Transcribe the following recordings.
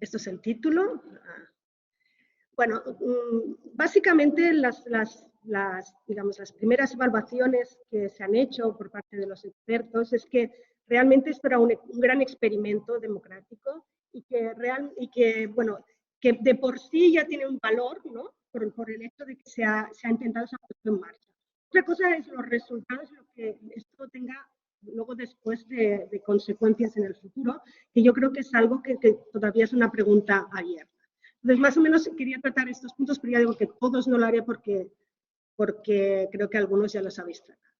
Esto es el título. Bueno, básicamente digamos, las primeras evaluaciones que se han hecho por parte de los expertos es que realmente esto era un gran experimento democrático y que, bueno, que de por sí ya tiene un valor, ¿no? Por el hecho de que se ha intentado, se ha puesto en marcha. Otra cosa es los resultados, lo que esto tenga luego después de consecuencias en el futuro, que yo creo que es algo que todavía es una pregunta abierta. Entonces, más o menos quería tratar estos puntos, pero ya digo que todos no lo haré porque creo que algunos ya los habéis tratado.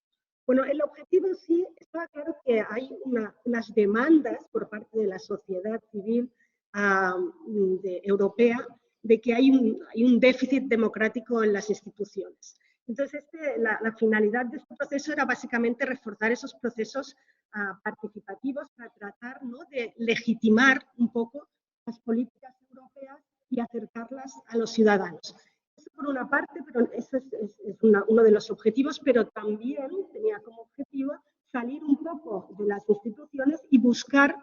Bueno, el objetivo sí, está claro que hay unas demandas por parte de la sociedad civil europea de que hay un déficit democrático en las instituciones. Entonces, la finalidad de este proceso era básicamente reforzar esos procesos participativos para tratar, ¿no?, de legitimar un poco las políticas europeas y acercarlas a los ciudadanos. Eso por una parte, pero eso es uno de los objetivos, pero también tenía como objetivo salir un poco de las instituciones y buscar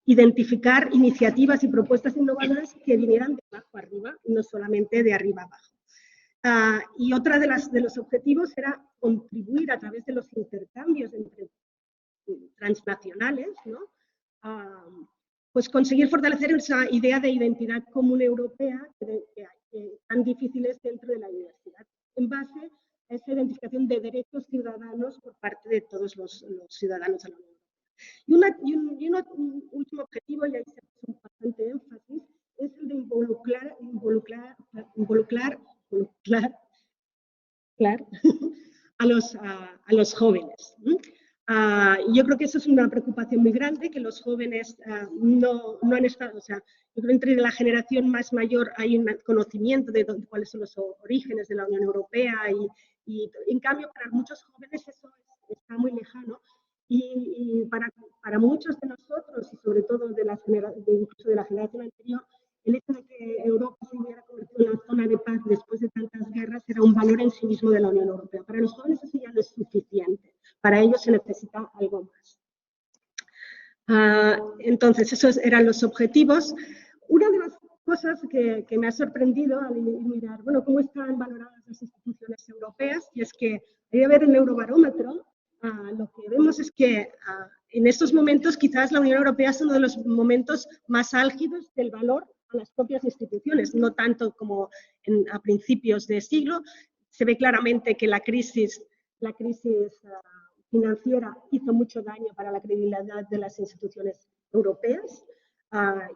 identificar iniciativas y propuestas innovadoras que vinieran de abajo arriba, no solamente de arriba abajo. Y otra de los objetivos era contribuir a través de los intercambios entre transnacionales, ¿no?, pues conseguir fortalecer esa idea de identidad común europea que tan difícil es dentro de la universidad, en base a esa identificación de derechos ciudadanos por parte de todos los ciudadanos de la Unión Europea. Y un último objetivo, y ahí se hace bastante énfasis, es el de involucrar a los jóvenes. Yo creo que eso es una preocupación muy grande, que los jóvenes no han estado, o sea, yo creo que entre la generación más mayor hay un conocimiento de cuáles son los orígenes de la Unión Europea y en cambio para muchos jóvenes eso está muy lejano y para muchos de nosotros y sobre todo incluso de la generación anterior, el hecho de que Europa se hubiera convertido en una zona de paz después de tantas guerras era un valor en sí mismo de la Unión Europea. Para los jóvenes eso ya no es suficiente. Para ellos se necesita algo más. Entonces, esos eran los objetivos. Una de las cosas que me ha sorprendido al mirar, bueno, cómo están valoradas las instituciones europeas, y es que hay a ver el Eurobarómetro, lo que vemos es que en estos momentos quizás la Unión Europea es uno de los momentos más álgidos del valor a las propias instituciones, no tanto como a principios de siglo. Se ve claramente que la crisis financiera hizo mucho daño para la credibilidad de las instituciones europeas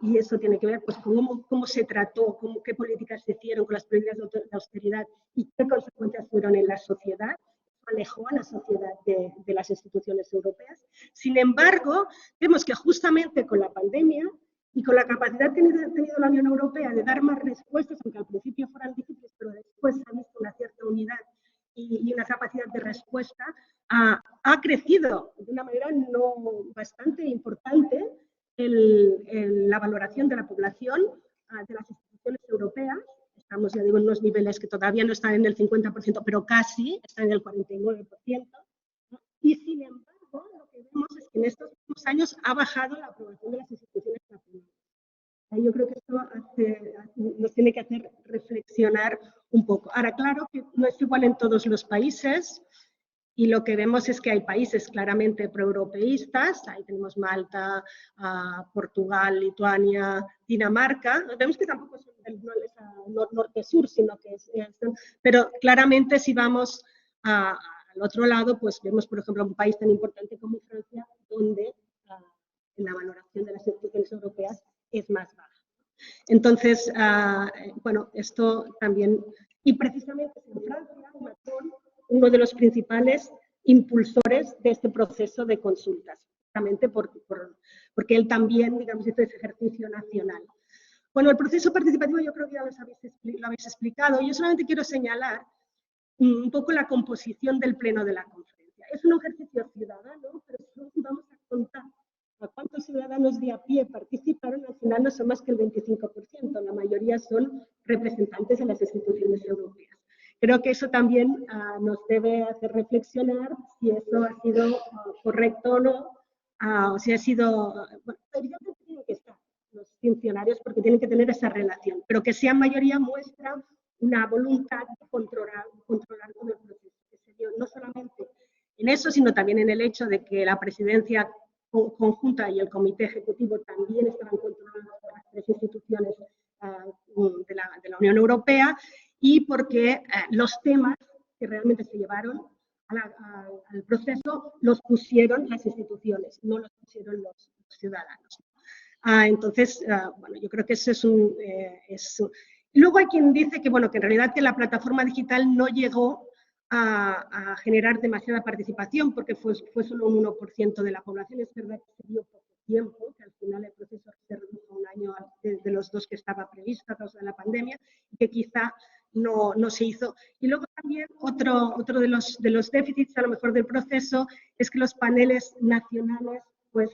y eso tiene que ver pues, con cómo se trató, qué políticas se hicieron con las políticas de austeridad y qué consecuencias fueron en la sociedad. Alejó a la sociedad de las instituciones europeas. Sin embargo, vemos que justamente con la pandemia y con la capacidad que ha tenido la Unión Europea de dar más respuestas, aunque al principio fueran difíciles, pero después se ha visto una cierta unidad y una capacidad de respuesta, ha crecido de una manera bastante importante la valoración de la población de las instituciones europeas. Estamos, ya digo, en unos niveles que todavía no están en el 50%, pero casi están en el 49%. Y sin embargo, lo que vemos es que en estos últimos años ha bajado la aprobación de las instituciones nacionales. Yo creo que esto nos tiene que hacer reflexionar un poco. Ahora, claro que no es igual en todos los países y lo que vemos es que hay países claramente proeuropeístas, ahí tenemos Malta, Portugal, Lituania, Dinamarca, vemos que tampoco son norte-sur, sino que pero claramente si vamos al otro lado, pues vemos, por ejemplo, un país tan importante como Francia, donde la valoración de las instituciones europeas es más baja. Entonces, bueno, esto también, y precisamente en Francia, Macron, uno de los principales impulsores de este proceso de consultas, justamente porque él también, digamos, hizo ese ejercicio nacional. Bueno, el proceso participativo yo creo que ya lo habéis explicado. Yo solamente quiero señalar un poco la composición del pleno de la conferencia. Es un ejercicio ciudadano, pero si vamos a contar a cuántos ciudadanos de a pie participaron, al final no son más que el 25%, la mayoría son representantes de las instituciones europeas. Creo que eso también nos debe hacer reflexionar si eso ha sido correcto o no, o si ha sido, bueno, evidentemente tiene que estar. Los funcionarios porque tienen que tener esa relación, pero que sean mayoría muestra una voluntad de controlar todo el proceso, que se dio no solamente en eso, sino también en el hecho de que la presidencia conjunta y el comité ejecutivo también estaban controlados por las tres instituciones de la Unión Europea, y porque los temas que realmente se llevaron al proceso los pusieron las instituciones, no los pusieron los ciudadanos. Entonces, bueno, yo creo que eso es Luego hay quien dice que, bueno, que en realidad que la plataforma digital no llegó a generar demasiada participación porque fue solo un 1% de la población. Es verdad que se dio poco tiempo, que al final el proceso se redujo a un año de los 2 que estaba previsto a causa de la pandemia, y que quizá no se hizo. Y luego también otro de los déficits a lo mejor del proceso es que los paneles nacionales pues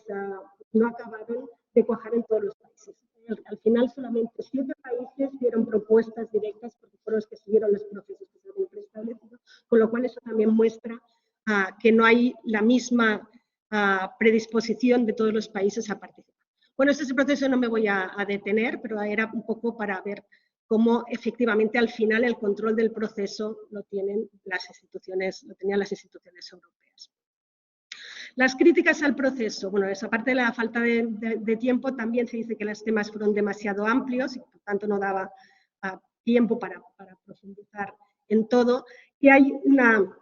no acabaron de cuajar en todos los países. Al final solamente 7 países dieron propuestas directas porque fueron los que siguieron los procesos que se habían preestablecido, con lo cual eso también muestra que no hay la misma predisposición de todos los países a participar. Bueno, este es el proceso, no me voy a detener, pero era un poco para ver cómo efectivamente al final el control del proceso lo tenían las instituciones europeas. Las críticas al proceso, bueno, esa parte de la falta de tiempo, también se dice que los temas fueron demasiado amplios y por tanto no daba tiempo para profundizar en todo, y hay una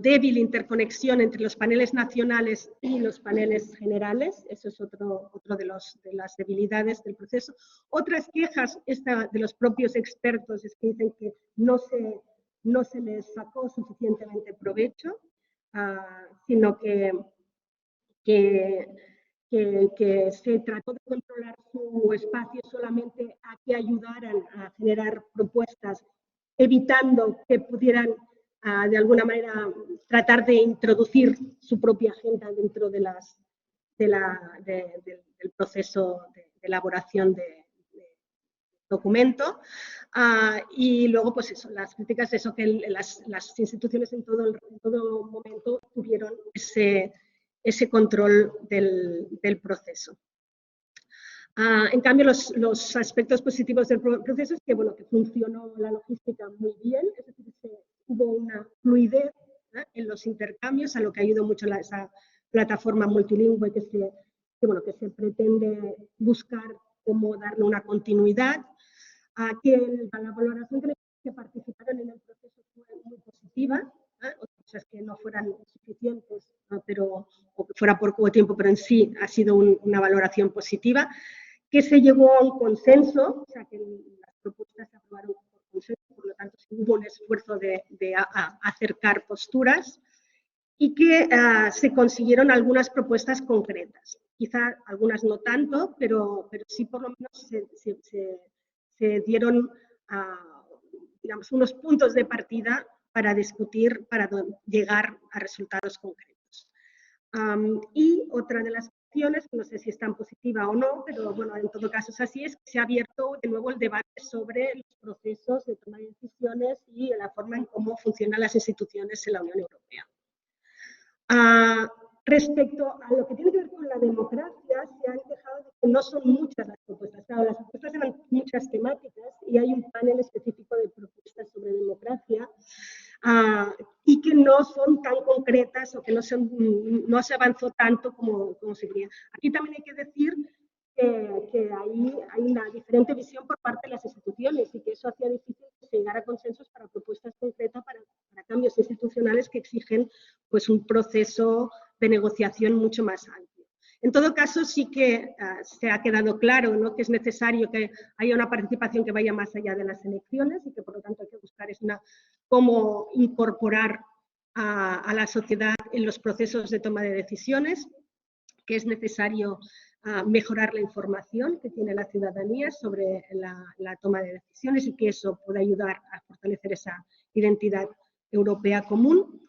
débil interconexión entre los paneles nacionales y los paneles generales. Eso es otro de las debilidades del proceso. Otras quejas de los propios expertos es que dicen que no se les sacó suficientemente provecho, sino que se trató de controlar su espacio solamente a que ayudaran a generar propuestas, evitando que pudieran de alguna manera tratar de introducir su propia agenda dentro del proceso de elaboración de documento. Y luego, pues eso, las críticas de eso, que las instituciones en todo momento tuvieron ese control del proceso. En cambio, los aspectos positivos del proceso es que, bueno, que funcionó la logística muy bien, es decir, hubo una fluidez en los intercambios, a lo que ayudó mucho esa plataforma multilingüe que se pretende buscar cómo darle una continuidad. Que la valoración que participaron en el proceso fue muy positiva, otras cosas que no fueran suficientes, pero, o que fuera por poco tiempo, pero en sí ha sido una valoración positiva, que se llegó a un consenso, o sea, que las propuestas se aprobaron por consenso, por lo tanto hubo un esfuerzo de acercar posturas, y que se consiguieron algunas propuestas concretas. Quizá algunas no tanto, pero sí por lo menos se dieron digamos, unos puntos de partida para discutir, para llegar a resultados concretos. Y otra de las cuestiones, no sé si es tan positiva o no, pero bueno, en todo caso es así, es que se ha abierto de nuevo el debate sobre los procesos de toma de decisiones y la forma en cómo funcionan las instituciones en la Unión Europea. Respecto a lo que tiene que ver con la democracia, se han dejado de que no son muchas las propuestas. Claro, las propuestas eran muchas temáticas y hay un panel específico de propuestas sobre democracia y que no son tan concretas o que no se avanzó tanto como se quería. Aquí también hay que decir que hay una diferente visión por parte de las instituciones y que eso hacía difícil llegar a consensos para propuestas concretas para cambios institucionales que exigen pues, un proceso de negociación mucho más amplio. En todo caso, sí que se ha quedado claro, ¿no?, que es necesario que haya una participación que vaya más allá de las elecciones y que por lo tanto hay que buscar cómo incorporar a la sociedad en los procesos de toma de decisiones, que es necesario mejorar la información que tiene la ciudadanía sobre la toma de decisiones y que eso puede ayudar a fortalecer esa identidad europea común,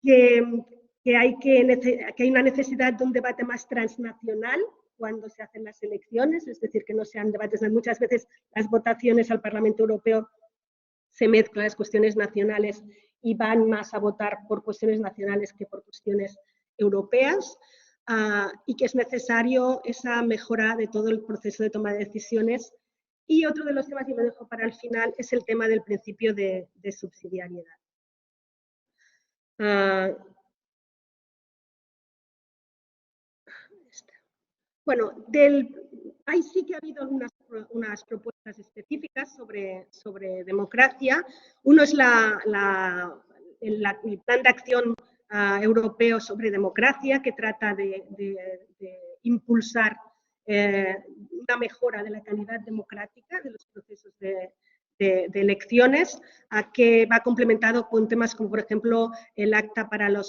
que hay una necesidad de un debate más transnacional cuando se hacen las elecciones, es decir, que no sean debates, muchas veces las votaciones al Parlamento Europeo se mezclan las cuestiones nacionales y van más a votar por cuestiones nacionales que por cuestiones europeas. y que es necesario esa mejora de todo el proceso de toma de decisiones. Y otro de los temas, y lo dejo para el final, es el tema del principio de subsidiariedad. Bueno, ahí sí que ha habido unas propuestas específicas sobre democracia. Uno es el Plan de Acción Europeo sobre Democracia, que trata de impulsar una mejora de la calidad democrática de los procesos de elecciones, que va complementado con temas como, por ejemplo, el Acta para la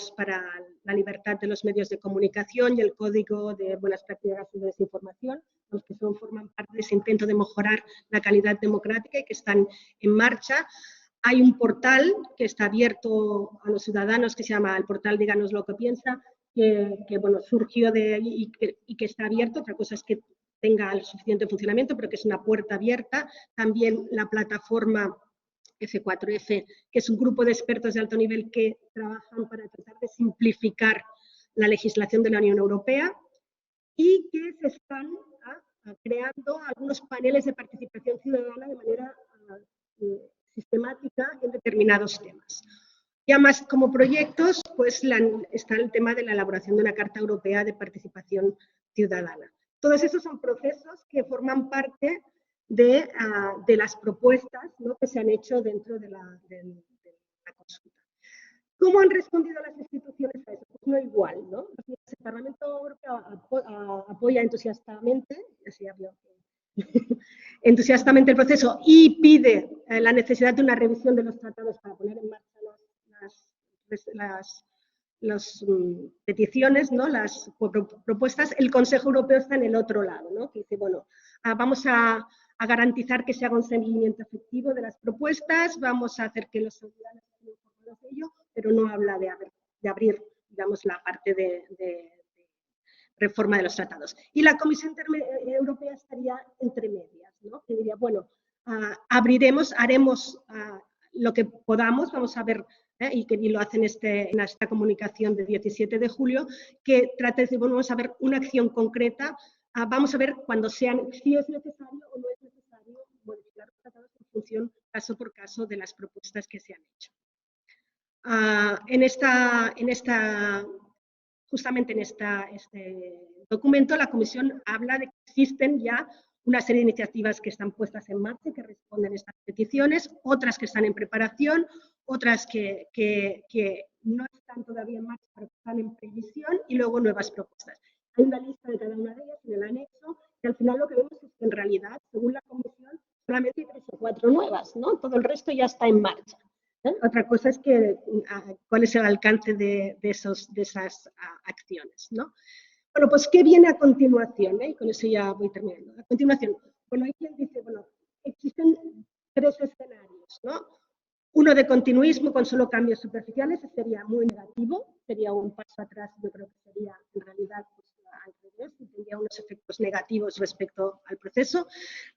Libertad de los Medios de Comunicación y el Código de Buenas Prácticas de Desinformación, los que forman parte de ese intento de mejorar la calidad democrática y que están en marcha. Hay un portal que está abierto a los ciudadanos que se llama el portal Díganos lo que piensa, que bueno, surgió de ahí y que está abierto. Otra cosa es que tenga el suficiente funcionamiento, pero que es una puerta abierta. También la plataforma F4F, que es un grupo de expertos de alto nivel que trabajan para tratar de simplificar la legislación de la Unión Europea y que se están creando algunos paneles de participación ciudadana de manera sistemática en determinados temas. Ya más como proyectos, pues está el tema de la elaboración de una Carta Europea de Participación Ciudadana. Todos esos son procesos que forman parte de las propuestas, ¿no?, que se han hecho dentro de la consulta. ¿Cómo han respondido las instituciones a eso? Pues no igual, ¿no? El Parlamento Europeo apoya entusiastamente, entusiastamente el proceso y pide la necesidad de una revisión de los tratados para poner en marcha las peticiones, ¿no?, las propuestas. El Consejo Europeo está en el otro lado, ¿no?, que dice, bueno, vamos a garantizar que se haga un seguimiento efectivo de las propuestas, vamos a hacer que los ciudadanos estén informados de ello, pero no habla de abrir, digamos, la parte de reforma de los tratados. Y la Comisión Europea estaría entre medias, ¿no?, que diría, bueno, abriremos, haremos lo que podamos, vamos a ver, y lo hacen en esta comunicación de 17 de julio, que trata de decir, bueno, vamos a ver una acción concreta, vamos a ver cuando si es necesario o no es necesario modificar los tratados en función, caso por caso, de las propuestas que se han hecho. Justamente en este documento, la Comisión habla de que existen ya una serie de iniciativas que están puestas en marcha y que responden a estas peticiones, otras que están en preparación, otras que no están todavía en marcha, pero que están en previsión, y luego nuevas propuestas. Hay una lista de cada una de ellas en el anexo, y al final lo que vemos es que en realidad, según la Comisión, solamente hay 3 o 4 nuevas, ¿no? Todo el resto ya está en marcha. Otra cosa es que cuál es el alcance de esas acciones, ¿no? Bueno, pues, ¿qué viene a continuación? Y con eso ya voy terminando. A continuación, bueno, hay quien dice, bueno, existen 3 escenarios, ¿no? Uno de continuismo con solo cambios superficiales, sería muy negativo, sería un paso atrás, yo creo que sería en realidad pues, al revés, y tendría unos efectos negativos respecto al proceso.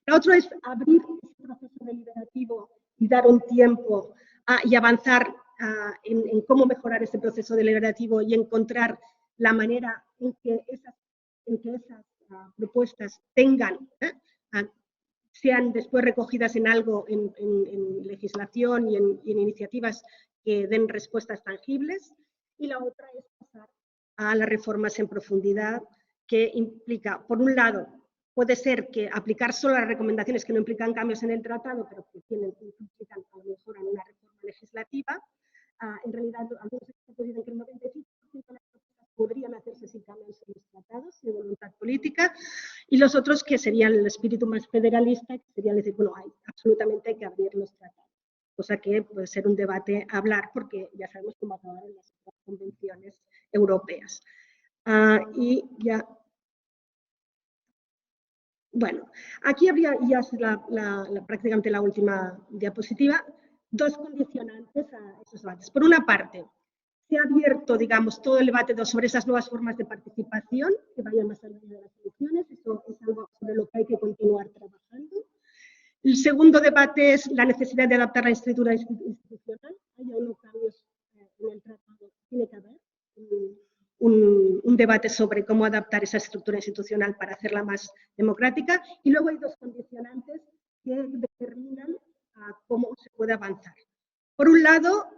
La otra es abrir ese proceso deliberativo y dar un tiempo y avanzar en cómo mejorar ese proceso deliberativo y encontrar la manera en que esas propuestas sean después recogidas en algo, en legislación y en iniciativas que den respuestas tangibles. Y la otra es pasar a las reformas en profundidad, que implica, por un lado, puede ser que aplicar solo las recomendaciones que no implican cambios en el tratado, pero que implican a lo mejor en una reforma legislativa. En realidad, algunos expertos dicen que el 95% de las propuestas podrían hacerse sin cambios en los tratados, sin voluntad política, y los otros que serían el espíritu más federalista, que serían decir, bueno, absolutamente hay que abrir los tratados, cosa que puede ser un debate a hablar, porque ya sabemos cómo acabaron las convenciones europeas. Y ya... Bueno, aquí habría, ya es prácticamente la última diapositiva, 2 condicionantes a esos debates. Por una parte, se ha abierto, digamos, todo el debate sobre esas nuevas formas de participación que vayan más allá de las elecciones. Eso es algo sobre lo que hay que continuar trabajando. El segundo debate es la necesidad de adaptar la estructura institucional. Hay unos cambios en el tratado, tiene que haber un debate sobre cómo adaptar esa estructura institucional para hacerla más democrática. Y luego hay dos condicionantes que determinan cómo se puede avanzar. Por un lado,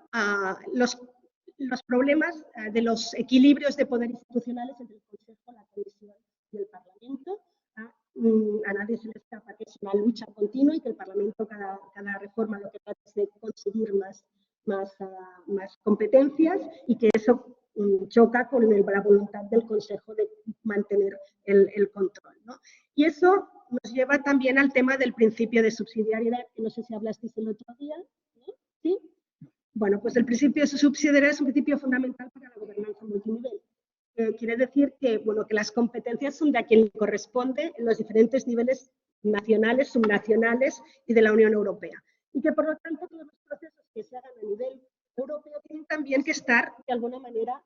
los problemas de los equilibrios de poder institucionales entre el Consejo, la Comisión y el Parlamento. A nadie se le escapa que es una lucha continua y que el Parlamento, cada reforma lo que trata es de conseguir más competencias y que eso choca con la voluntad del Consejo de mantener el control, ¿no? Y eso nos lleva también al tema del principio de subsidiariedad, que no sé si hablasteis el otro día, ¿no? ¿Sí? Bueno, pues el principio de subsidiariedad es un principio fundamental para la gobernanza multinivel. Quiere decir que, bueno, que las competencias son de a quien corresponde en los diferentes niveles nacionales, subnacionales y de la Unión Europea. Y que, por lo tanto, todos los procesos que se hagan a nivel europeo tienen también que estar, de alguna manera,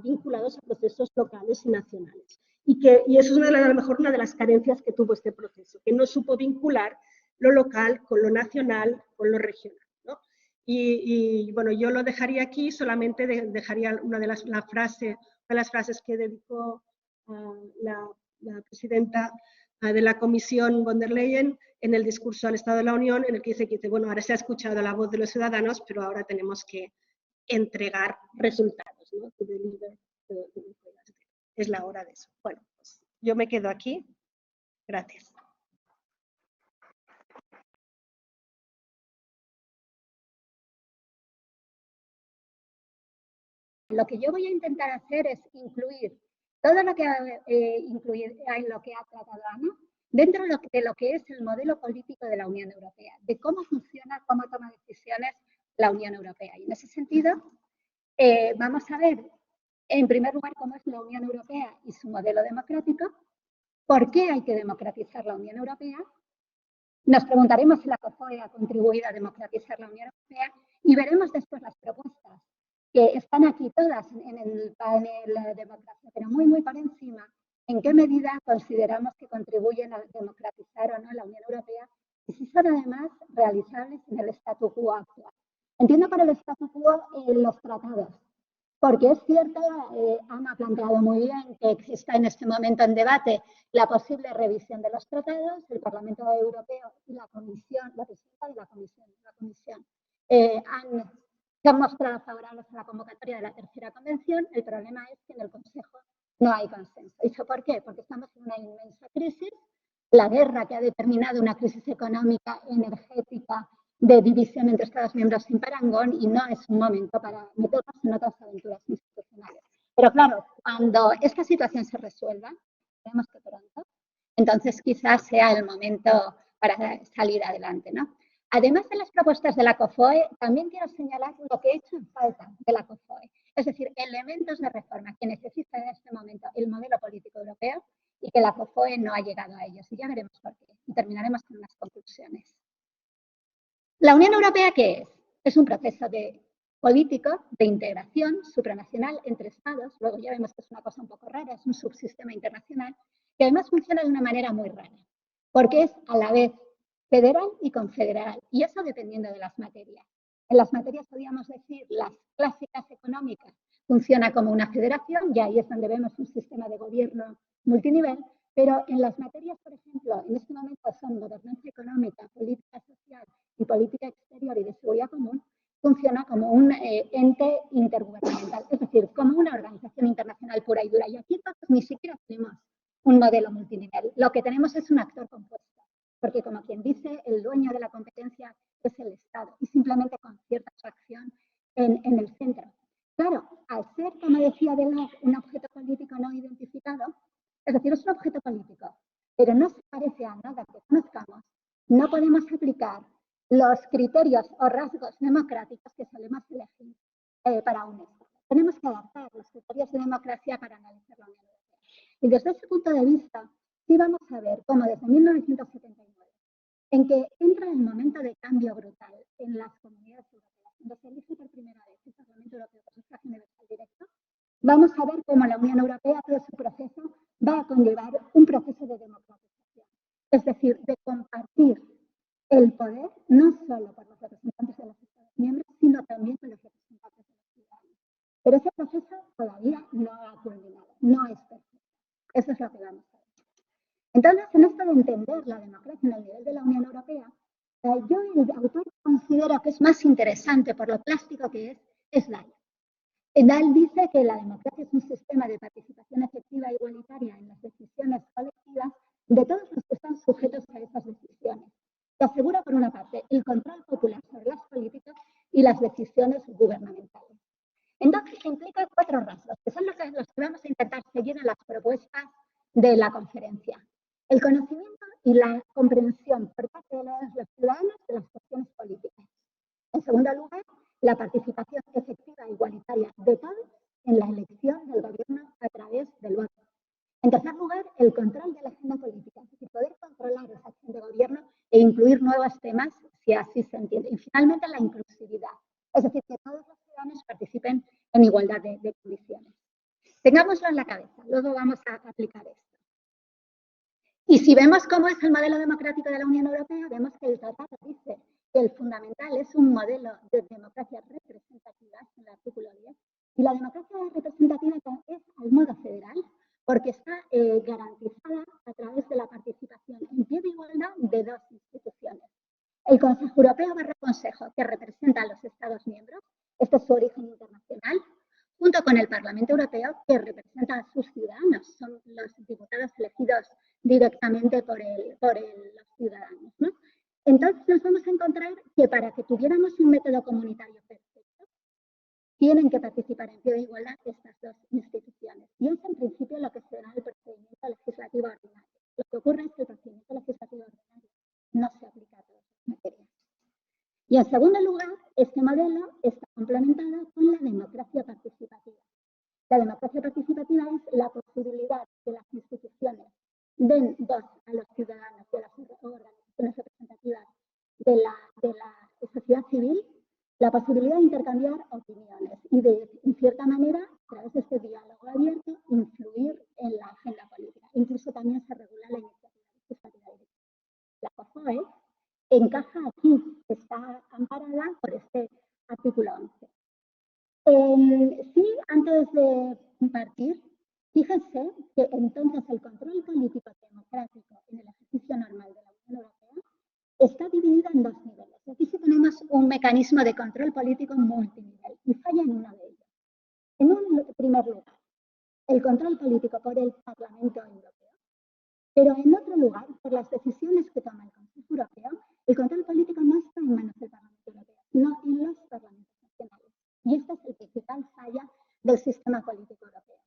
vinculados a procesos locales y nacionales. Y eso es a lo mejor una de las carencias que tuvo este proceso, que no supo vincular lo local con lo nacional, con lo regional, ¿no? Y bueno, yo lo dejaría aquí, solamente dejaría una de las frases que dedicó la presidenta de la Comisión von der Leyen en el discurso al Estado de la Unión, en el que dice, bueno, ahora se ha escuchado la voz de los ciudadanos, pero ahora tenemos que entregar resultados, ¿no? Es la hora de eso. Bueno, pues yo me quedo aquí. Gracias. Lo que yo voy a intentar hacer es incluir todo lo que ha tratado Ana dentro de lo que es el modelo político de la Unión Europea, de cómo funciona, cómo toma decisiones la Unión Europea. Y en ese sentido, vamos a ver, en primer lugar, cómo es la Unión Europea y su modelo democrático, por qué hay que democratizar la Unión Europea. Nos preguntaremos si la COJOE ha contribuido a democratizar la Unión Europea y veremos después las propuestas que están aquí todas en el panel de democracia, pero muy, muy por encima, en qué medida consideramos que contribuyen a democratizar o no la Unión Europea y si son además realizables en el statu quo actual. Entiendo por el statu quo los tratados, porque es cierto, Ana ha planteado muy bien que exista en este momento en debate la posible revisión de los tratados. El Parlamento Europeo y la Comisión, la presidenta de la Comisión se han mostrado favorables a la convocatoria de la tercera convención. El problema es que en el Consejo no hay consenso. ¿Eso por qué? Porque estamos en una inmensa crisis. La guerra que ha determinado una crisis económica, energética, de división entre Estados miembros sin parangón y no es un momento para meternos en otras aventuras institucionales. Pero claro, cuando esta situación se resuelva, esperemos que pronto, entonces quizás sea el momento para salir adelante, ¿no? Además de las propuestas de la COJOE, también quiero señalar lo que he hecho en falta de la COJOE, es decir, elementos de reforma que necesita en este momento el modelo político europeo y que la COJOE no ha llegado a ellos. Y ya veremos por qué. Y terminaremos con unas conclusiones. ¿La Unión Europea qué es? Es un proceso político de integración supranacional entre Estados. Luego ya vemos que es una cosa un poco rara, es un subsistema internacional que además funciona de una manera muy rara, porque es a la vez federal y confederal, y eso dependiendo de las materias. En las materias podríamos decir las clásicas económicas funciona como una federación, y ahí es donde vemos un sistema de gobierno multinivel, pero en las materias, por ejemplo, en este momento son gobernanza económica, política social y política exterior y de seguridad común, funciona como un ente intergubernamental, es decir, como una organización internacional pura y dura. Y aquí entonces ni siquiera tenemos un modelo multinivel. Lo que tenemos es un actor compuesto, porque como quien dice, el dueño de la competencia es el Estado y simplemente con cierta abstracción en el centro. Claro, al ser, como decía Delors, un objeto político no identificado, es decir, es un objeto político, pero no se parece a nada que conozcamos, no podemos aplicar los criterios o rasgos democráticos que solemos elegir para un Estado. Tenemos que adaptar los criterios de democracia para analizar la Unión Europea. Y desde ese punto de vista, sí vamos a ver cómo desde 1979, en que entra el momento de cambio brutal en las comunidades europeas, cuando se elige por primera vez el Parlamento Europeo por sufragio universal directo, vamos a ver cómo la Unión Europea, todo su proceso, va a conllevar un proceso de democratización. Es decir, de compartir el poder no solo por los representantes de los Estados miembros, sino también con los representantes de los ciudadanos. Pero ese proceso todavía no ha culminado, no es Eso es lo que vamos a ver. Entonces, en esto de entender la democracia en el nivel de la Unión Europea, yo el autor considero que es más interesante por lo plástico que es Dahl. Dahl dice que la democracia es un sistema de participación efectiva e igualitaria en las decisiones colectivas de todos los que están sujetos a esas decisiones. Que asegura, por una parte, el control popular sobre las políticas y las decisiones gubernamentales. Entonces, implica 4 rasgos, que son los que vamos a intentar seguir en las propuestas de la conferencia. El conocimiento y la comprensión por parte de los ciudadanos de las cuestiones políticas. En segundo lugar, la participación efectiva e igualitaria de todos en la elección del gobierno a través del voto. En tercer lugar, el control de la agenda política, es decir, poder controlar esa acción de gobierno e incluir nuevos temas si así se entiende. Y finalmente, la inclusividad, es decir, que todos los ciudadanos participen en igualdad de condiciones. Tengámoslo en la cabeza, luego vamos a aplicar esto. Y si vemos cómo es el modelo democrático de la Unión Europea, vemos que el tratado dice que el fundamental es un modelo de democracia representativa, en el artículo 10, y la democracia representativa es al modo federal, porque está garantizada a través de la participación en pie de igualdad de 2 instituciones. El Consejo Europeo barra Consejo, que representa a los Estados miembros, este es su origen internacional, junto con el Parlamento Europeo, que representa a sus ciudadanos, son los diputados elegidos directamente por los ciudadanos, ¿no? Entonces nos vamos a encontrar que para que tuviéramos un método comunitario perfecto, tienen que participar en pie de igualdad estas 2 instituciones. Y es en principio lo que será el procedimiento legislativo ordinario. Lo que ocurre es que el procedimiento legislativo ordinario no se aplica a todas las materias. Y en segundo lugar, este modelo está complementado con la democracia participativa. La democracia participativa es la posibilidad de las instituciones den voz a los ciudadanos y a las organizaciones representativas de la sociedad civil, la posibilidad de intercambiar opiniones y de, en cierta manera, a través de este diálogo abierto, influir en la agenda política. Incluso también se regula la iniciativa legislativa directa. La COJOE encaja aquí, está amparada por este artículo 11. Sí, antes de partir, fíjense que entonces el control político democrático en el ejercicio normal de la Unión Europea está dividido en 2 niveles. Aquí sí tenemos un mecanismo de control político multinivel y falla en uno de ellos. En un primer lugar, el control político por el Parlamento Europeo, pero en otro lugar, por las decisiones que toma el Consejo Europeo, el control político no está en manos del Parlamento Europeo, sino en los parlamentos nacionales. Y este es el principal falla del sistema político europeo.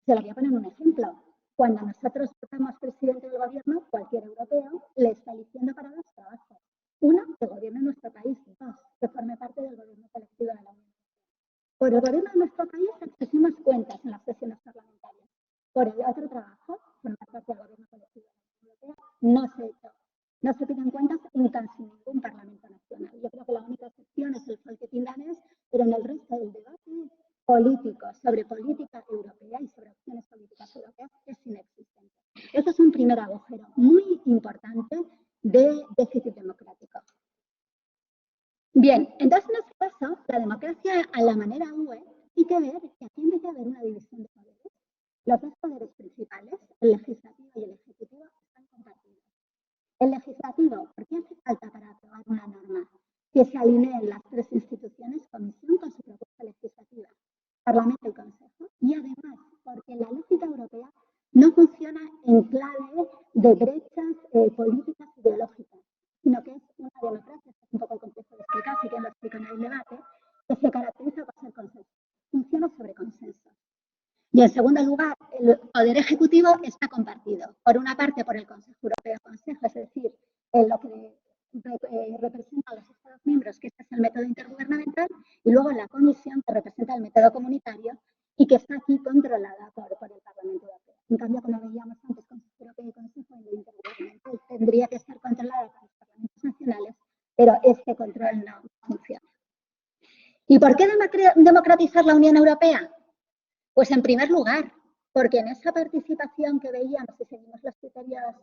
Se lo voy a poner un ejemplo. Cuando nosotros votamos presidente del gobierno, cualquier europeo le está eligiendo para 2 trabajos. 1, que gobierne nuestro país. 2, que forme parte del gobierno colectivo de la Unión Europea. Por el gobierno de nuestro país exigimos cuentas en las sesiones parlamentarias. Por el otro trabajo, formar parte del gobierno colectivo de la Unión Europea, no se ha hecho. No se piden cuentas en casi ningún parlamento nacional. Yo creo que la única excepción es el folketing danés, pero en el resto del debate político sobre política europea y sobre opciones políticas europeas es inexistente. Este es un primer agujero muy importante de déficit democrático. Bien, entonces en este caso, la democracia a la manera UE, hay que ver que aquí tiene que haber una división de poderes. Los 2 poderes principales, el legislativo y el ejecutivo, están compartidos. El legislativo, ¿por qué hace falta para aprobar una norma? Que se alineen las 3 instituciones, Comisión con su propuesta legislativa, Parlamento y Consejo, y además porque la lógica europea no funciona en clave de brechas políticas ideológicas, sino que es una democracia, esto es un poco complejo de explicar, si bien lo explico en el debate, que se caracteriza por ser consenso, funciona sobre consenso. Y en segundo lugar, el poder ejecutivo está compartido, por una parte por el Consejo Europeo Consejo, es decir, lo que representa a los Estados miembros, que este es el método intergubernamental, y luego la Comisión, que representa el método comunitario y que está aquí controlada por el Parlamento Europeo. En cambio, como veíamos antes, Consejo Europeo y Consejo en lo intergubernamental tendría que estar controlada por los parlamentos nacionales, pero este control no funciona. ¿Y por qué democratizar la Unión Europea? Pues en primer lugar, porque en esa participación que veíamos, si seguimos los criterios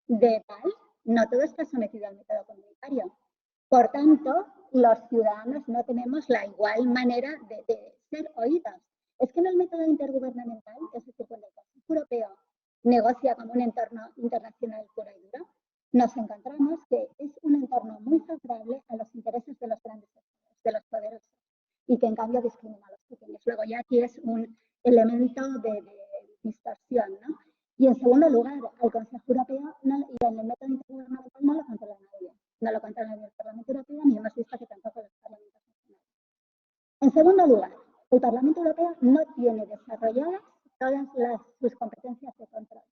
de Dahl, no todo está sometido al método comunitario. Por tanto, los ciudadanos no tenemos la igual manera de ser oídos. Es que en el método intergubernamental, es decir, cuando el Consejo Europeo negocia como un entorno internacional puro y duro, nos encontramos que es un entorno muy favorable a los intereses de los grandes sectores, de los poderosos, y que en cambio discrimina a los pequeños. Luego ya aquí es un elemento de distorsión, ¿no? Y en segundo lugar, al Consejo Europeo y en el método intergubernamental no lo controla nadie. No lo controla ni el Parlamento Europeo ni hemos visto que tampoco los parlamentos nacionales. En segundo lugar, el Parlamento Europeo no tiene desarrolladas todas sus competencias de control.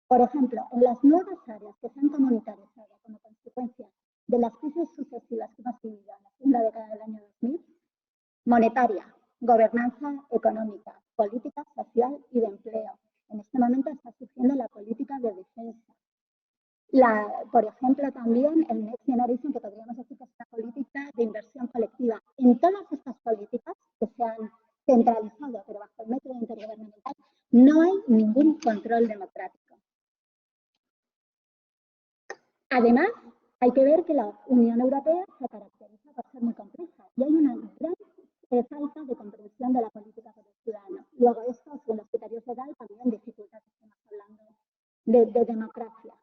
Por ejemplo, en las nuevas áreas que se han comunitarizado como consecuencia de las crisis sucesivas que hemos vivido en la segunda década del año 2000, monetaria, gobernanza económica, política social y de empleo. En este momento está surgiendo la política de defensa. Por ejemplo, también el Next Generation, que podríamos decir que es una política de inversión colectiva. En todas estas políticas que se han centralizado, pero bajo el método intergubernamental, no hay ningún control democrático. Además, hay que ver que la Unión Europea se caracteriza por ser muy compleja y hay una gran falta de comprensión de la política por el ciudadano. Luego esto, según los criterios de Gall, también dificulta que estemos hablando de democracia.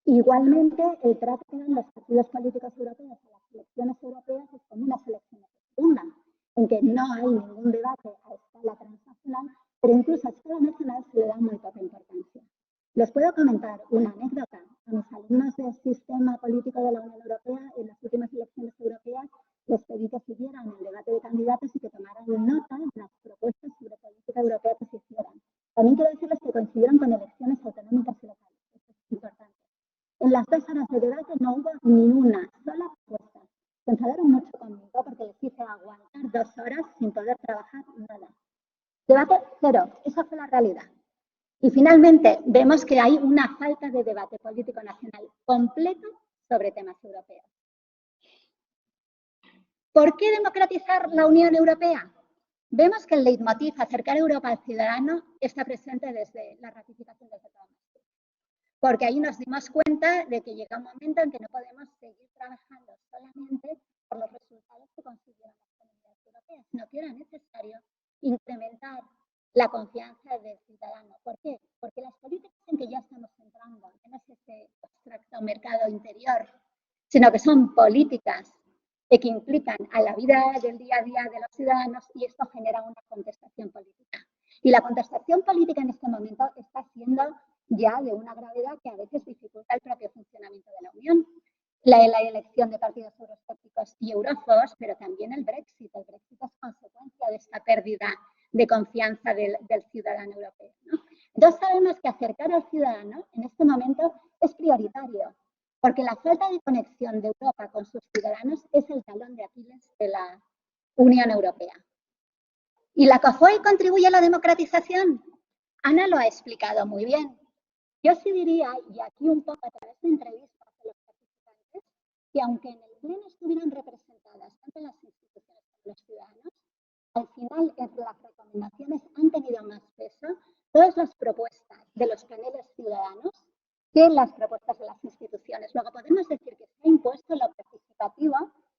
Igualmente, el trato que dan los partidos políticos europeos a las elecciones europeas es como unas elecciones de segunda, en que no hay ningún debate a escala transnacional, pero incluso a escala nacional se le da muy poca importancia. Les puedo comentar una anécdota. A mis alumnos del sistema político de la Unión Europea, en las últimas elecciones europeas, les pedí que siguieran el debate de candidatos y que tomaran nota de las propuestas sobre política europea que se hicieran. También quiero decirles que coincidieron con elecciones autonómicas y locales. Esto es importante. En las 2 horas de debate no hubo ni una sola propuesta. Se enfadaron mucho conmigo porque les hice aguantar 2 horas sin poder trabajar nada. Debate cero. Esa fue la realidad. Y finalmente vemos que hay una falta de debate político nacional completo sobre temas europeos. ¿Por qué democratizar la Unión Europea? Vemos que el leitmotiv acercar Europa al ciudadano está presente desde la ratificación del Tratado de Maastricht. Porque ahí nos dimos cuenta de que llega un momento en que no podemos seguir trabajando solamente por los resultados que consiguieron las comunidades europeas, sino que era necesario incrementar la confianza del ciudadano. ¿Por qué? Porque las políticas en que ya estamos entrando no es ese abstracto mercado interior, sino que son políticas que implican a la vida del día a día de los ciudadanos y esto genera una contestación política. Y la contestación política en este momento está siendo ya de una gravedad que a veces dificulta el propio funcionamiento de la Unión. La elección de partidos euroscépticos y eurófobos, pero también el Brexit. El Brexit es consecuencia de esta pérdida de confianza del ciudadano europeo, ¿no? Entonces sabemos que acercar al ciudadano en este momento es prioritario, porque la falta de conexión de Europa con sus ciudadanos es el talón de Aquiles de la Unión Europea. ¿Y la COFOE contribuye a la democratización? Ana lo ha explicado muy bien. Yo sí diría, y aquí un poco a través de entrevistas a los participantes, que aunque en el pleno estuvieran representadas tanto las instituciones como los ciudadanos, al final entre las recomendaciones han tenido más peso todas las propuestas de los paneles ciudadanos que las propuestas de las instituciones. Luego podemos decir que se ha impuesto lo participativo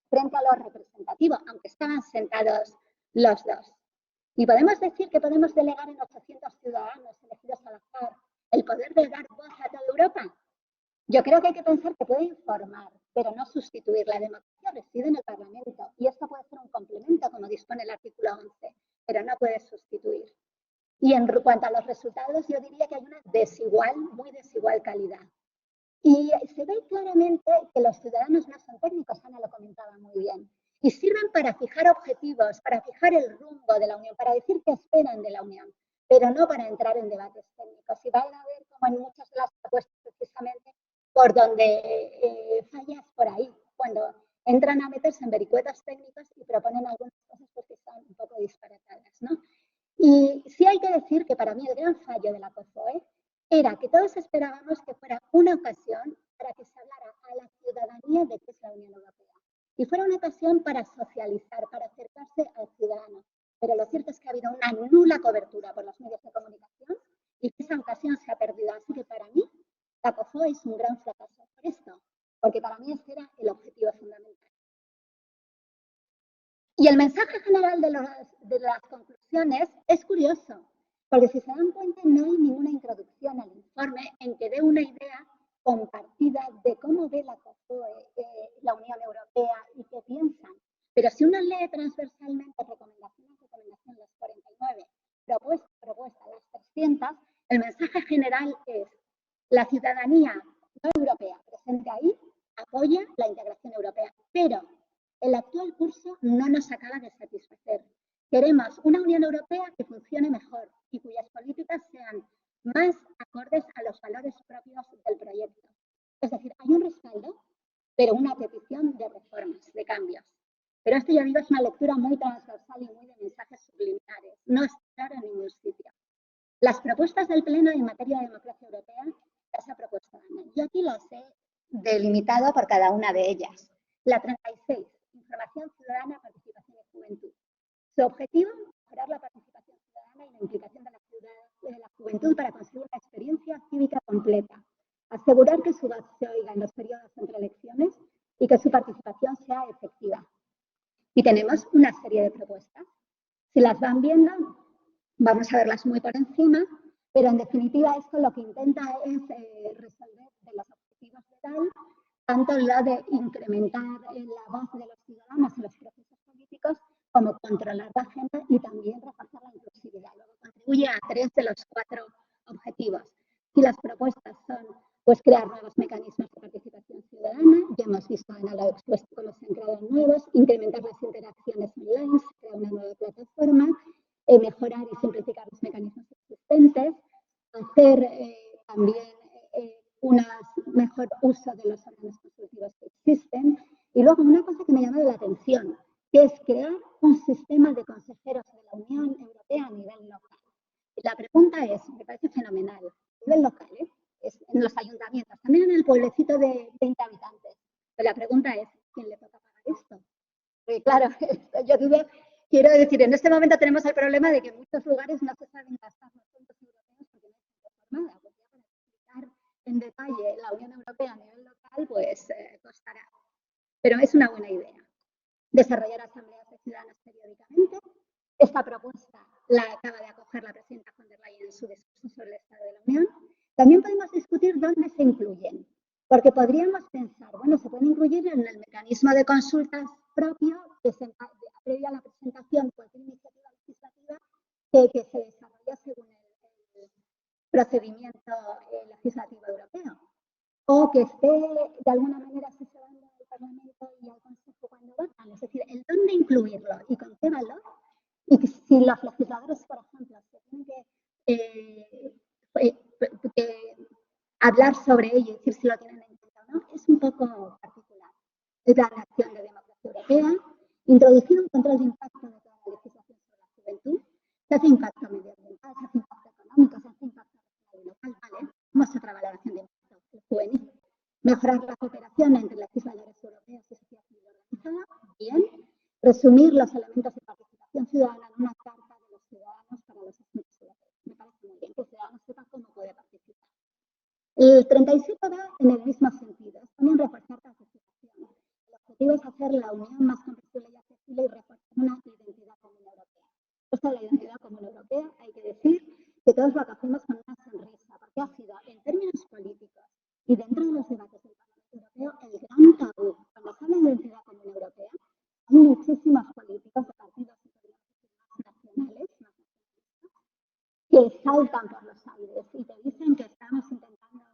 frente a lo representativo, aunque estaban sentados los dos. Y podemos decir que podemos delegar en 800 ciudadanos elegidos al azar el poder de dar voz a toda Europa. Yo creo que hay que pensar que puede informar, pero no sustituir. La democracia reside en el Parlamento y esto puede ser un complemento, como dispone el artículo 11, pero no puede sustituir. Y en cuanto a los resultados, yo diría que hay una muy desigual calidad. Y se ve claramente que los ciudadanos no son técnicos, Ana lo comentaba muy bien, y sirven para fijar objetivos, para fijar el rumbo de la Unión, para decir qué esperan de la Unión, pero no para entrar en debates técnicos. Y van a ver como en muchas de las propuestas precisamente por donde fallas por ahí, cuando entran a meterse en vericuetos técnicos y proponen algunas cosas que están un poco disparatadas, ¿no? Y sí hay que decir que para mí el gran fallo de la COFOE era que todos esperábamos que fuera una ocasión para que se hablara a la ciudadanía de qué es la Unión Europea. Y fuera una ocasión para socializar, para acercarse al ciudadano. Pero lo cierto es que ha habido una nula cobertura por los medios de comunicación y que esa ocasión se ha perdido. Así que para mí la COFOE es un gran fracaso por esto, porque para mí ese era el objetivo fundamental. Y el mensaje general de las conclusiones es curioso. Porque si se dan cuenta, no hay ninguna introducción al informe en que dé una idea compartida de cómo ve la la Unión Europea y qué piensan. Pero si uno lee transversalmente recomendación, las 49, propuesta, las 300, el mensaje general es: la ciudadanía no europea presente ahí apoya la integración europea, pero el actual curso no nos acaba de satisfacer. Queremos una Unión Europea que funcione mejor y cuyas políticas sean más acordes a los valores propios del proyecto. Es decir, hay un respaldo, pero una petición de reformas, de cambios. Pero esto, ya digo, es una lectura muy transversal y muy de mensajes subliminares. No está claro en ningún sitio. Las propuestas del Pleno en materia de democracia europea las ha propuesto Ana. Yo aquí las he delimitado por cada una de ellas. La 36, información ciudadana, participación y juventud. Su objetivo, mejorar la participación ciudadana y la implicación de la juventud para conseguir una experiencia cívica completa. Asegurar que su voz se oiga en los periodos entre elecciones y que su participación sea efectiva. Y tenemos una serie de propuestas. Si las van viendo, vamos a verlas muy por encima, pero en definitiva esto lo que intenta es resolver de los objetivos de DAI, tanto la de incrementar la voz de los ciudadanos en los procesos políticos, como controlar la agenda y también reforzar la inclusividad. Luego contribuye a 3 de los 4 objetivos. Si las propuestas son, pues, crear nuevos mecanismos de participación ciudadana, ya hemos visto en lo expuesto cómo se han creado nuevos, incrementar las interacciones online, crear una nueva plataforma, mejorar y simplificar los mecanismos existentes, hacer también un mejor uso de los órganos consultivos que existen. Y luego una cosa que me llama la atención, que es crear un sistema de consejeros de la Unión Europea a nivel local. La pregunta es, me parece fenomenal, a nivel local, es en los ayuntamientos, también en el pueblecito de 20 habitantes. Pero la pregunta es, ¿quién le toca pagar esto? Porque claro, yo digo, quiero decir, en este momento tenemos el problema de que en muchos lugares no se saben gastar los fondos europeos porque no hay gente formada. Pues ya para explicar en detalle la Unión Europea a nivel local, pues costará. Pero es una buena idea. Desarrollar asambleas de ciudadanos periódicamente. Esta propuesta la acaba de acoger la presidenta von der Leyen en su discurso sobre el Estado de la Unión. También podemos discutir dónde se incluyen, porque podríamos pensar, bueno, se puede incluir en el mecanismo de consultas propio previo a la presentación de cualquier iniciativa legislativa que se desarrolla según el procedimiento legislativo europeo, o que esté de alguna manera asesorando al Parlamento y al Consejo cuando votan, es decir, el dónde incluirlo y con qué valor, y que si los legisladores, por ejemplo, se tienen que hablar sobre ello y decir si lo tienen en cuenta o no, es un poco particular. El plan de acción de democracia europea, introducir un control de impacto de toda la legislación sobre la juventud, se hace impacto medioambiental, se hace impacto económico, se hace impacto regional y local, ¿vale? Hemos otra valoración de impacto juvenil. Mejorar la cooperación entre legisladores europeos y sociedad civil organizada, bien. Resumir los elementos de participación ciudadana en una carta de los ciudadanos para los asuntos europeos. Me parece muy bien que el ciudadano sepa cómo puede participar. El 37 va en el mismo sentido, es también reforzar participación. El objetivo es hacer la Unión más comprensible y accesible y reforzar una identidad común europea. Esta es la identidad común europea, hay que decir que todos lo acogemos con una sonrisa, porque ha sido, en términos políticos y dentro de los debates del Parlamento Europeo, el gran tabú. Cuando se habla de identidad común europea, hay muchísimos políticos de partidos nacionales que saltan por los aires y te dicen que estamos intentando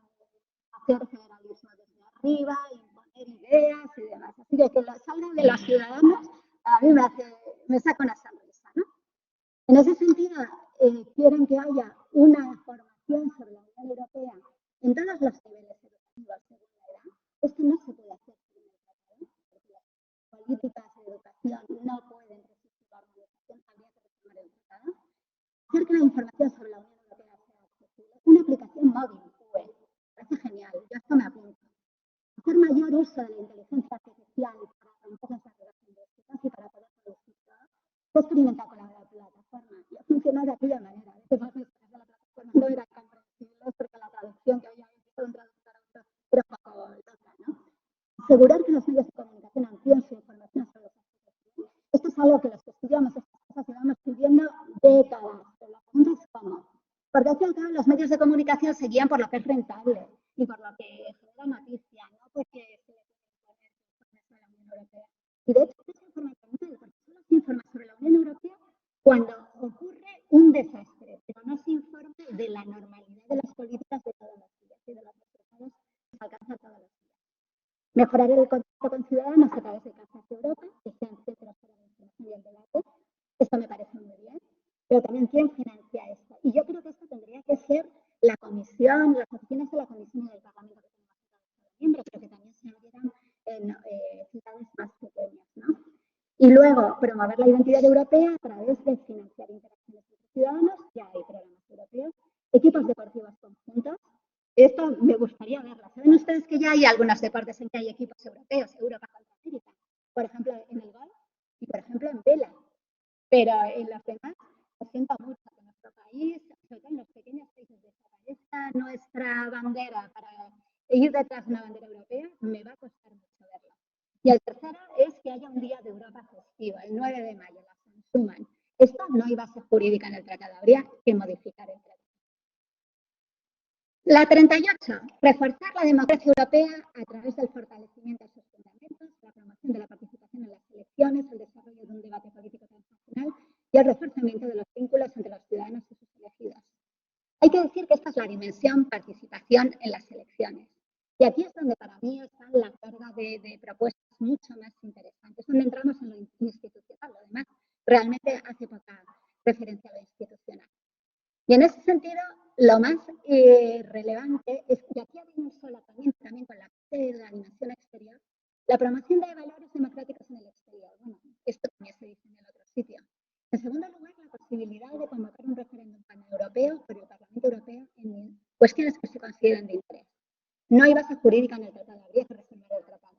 hacer federalismo desde arriba, imponer ideas y demás. Así que lo salga de los ciudadanos a mí me saca una sonrisa, ¿no? En ese sentido, quieren que haya una formación sobre la Unión Europea en todos los niveles educativos según la edad. Esto no se puede hacer sin el tratado, porque las políticas de educación no pueden resistir la organización, habría que reformar el tratado. Hacer que la información sobre la Unión Europea sea accesible. Una aplicación móvil, me parece genial, yo esto me apunto. Hacer mayor uso de la inteligencia artificial para romper las barreras lingüísticas y para poder producir todo. Se experimenta con la plataforma y ha funcionado de aquella manera. A veces los mensajes de la plataforma no eran comprensibles porque la traducción que había hecho un traductor a otro era un poco loca, ¿no? Asegurar que los medios de comunicación amplíen su información sobre los aspectos. Esto es algo que los que estudiamos estas cosas llevamos pidiendo décadas, pero la pregunta es cómo. comunicación se guían por lo que es rentable y por lo que genera noticia, no porque se le puede poner a la Unión Europea. Y de hecho, no se informa tanto, porque solo se informa sobre la Unión Europea cuando ocurre un desastre, pero no se informa de la normalidad de las políticas de todos los días y de los resultados que se alcanzan todos los días. Mejorar el contacto con ciudadanos a través de Casas de Europa, que sean centros para la información y el debate. Esto me parece muy bien. Pero también, ¿quién financia esto? Y yo creo que esto tendría que ser la comisión, las oficinas de la comisión y del Parlamento que tenemos en cada miembro, pero que también se abrieran en ciudades más pequeñas, ¿no? Y luego, promover la identidad europea a través de financiar interacciones entre ciudadanos. Ya hay programas europeos, equipos deportivos conjuntos. Esto me gustaría verlo. ¿Saben ustedes que ya hay algunos deportes en que hay equipos europeos? Europa contra América. Por ejemplo, en el golf y, por ejemplo, en vela. Pero en los demás, lo siento mucho que nuestro país, sobre todo en los pequeños países, desaparezca nuestra bandera para ir detrás de una bandera europea, me va a costar mucho verlo. Y el tercero es que haya un día de Europa festivo, el 9 de mayo, la San Schumann. Esto no hay base jurídica en el tratado, habría que modificar el tratado. La 38, reforzar la democracia europea a través del fortalecimiento de sus fundamentos, la promoción de la participación en las elecciones, el desarrollo de un debate político transnacional y el reforzamiento de los vínculos entre los ciudadanos y sus elegidos. Hay que decir que esta es la dimensión participación en las elecciones. Y aquí es donde para mí está la carga de propuestas mucho más interesantes, donde entramos en lo institucional. Lo demás realmente hace poca referencia a lo institucional. Y en ese sentido, lo más relevante es que aquí hay un solapamiento también con la parte de la dimensión exterior, la promoción de valores democráticos en el exterior. Bueno, esto también se dice en el otro sitio. En segundo lugar, la posibilidad de convocar un referéndum paneuropeo por el Parlamento Europeo en cuestiones que se consideren de interés. No hay base jurídica en el tratado, habría que reformar el tratado.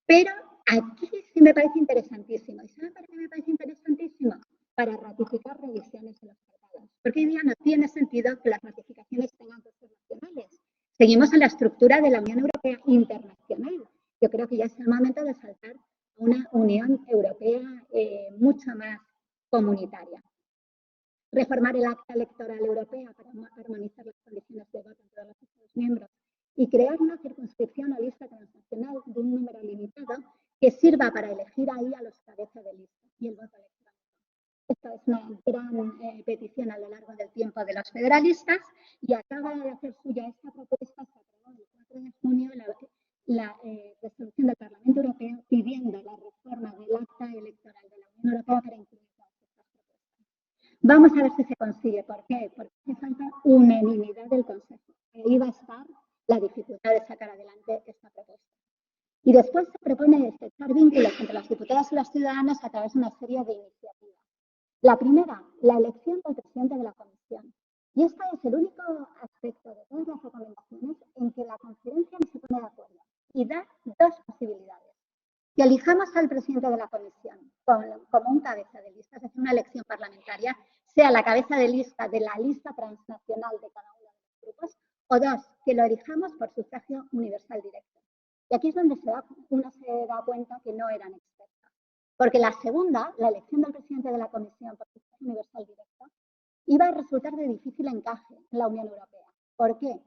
Pero aquí sí me parece interesantísimo. ¿Y saben por qué me parece interesantísimo? Para ratificar revisiones de los tratados. Porque hoy día no tiene sentido que las ratificaciones tengan que ser nacionales. Seguimos en la estructura de la Unión Europea internacional. Yo creo que ya es el momento de saltar a una Unión Europea mucho más comunitaria. Reformar el acta electoral europea para armonizar las condiciones de voto en todos los Estados miembros y crear una circunscripción o lista transnacional de un número limitado que sirva para elegir ahí a los cabezas de lista y el voto electrónico. Esta es una gran petición a lo largo del tiempo de los federalistas y acaba de hacer suya esta propuesta. Se aprobó el 4 de junio la resolución del Parlamento Europeo pidiendo la reforma del acta electoral de la Unión Europea para incluir todas estas propuestas. Vamos a ver si se consigue. ¿Por qué? Porque hace falta unanimidad del Consejo. Ahí va a estar la dificultad de sacar adelante esta propuesta. Y después se propone estrechar vínculos entre los diputados y los ciudadanos a través de una serie de iniciativas. La primera, la elección del presidente de la Comisión. Y este es el único aspecto de todas las recomendaciones en que la conferencia no se pone de acuerdo y da dos posibilidades. Que elijamos al presidente de la Comisión como un cabeza de lista, es decir, una elección parlamentaria, sea la cabeza de lista de la lista transnacional de cada uno de los grupos, o dos, que lo elijamos por sufragio universal directo. Y aquí es donde uno se da cuenta que no eran expertos. Porque la segunda, la elección del presidente de la Comisión por sufragio universal directo, iba a resultar de difícil encaje en la Unión Europea. ¿Por qué?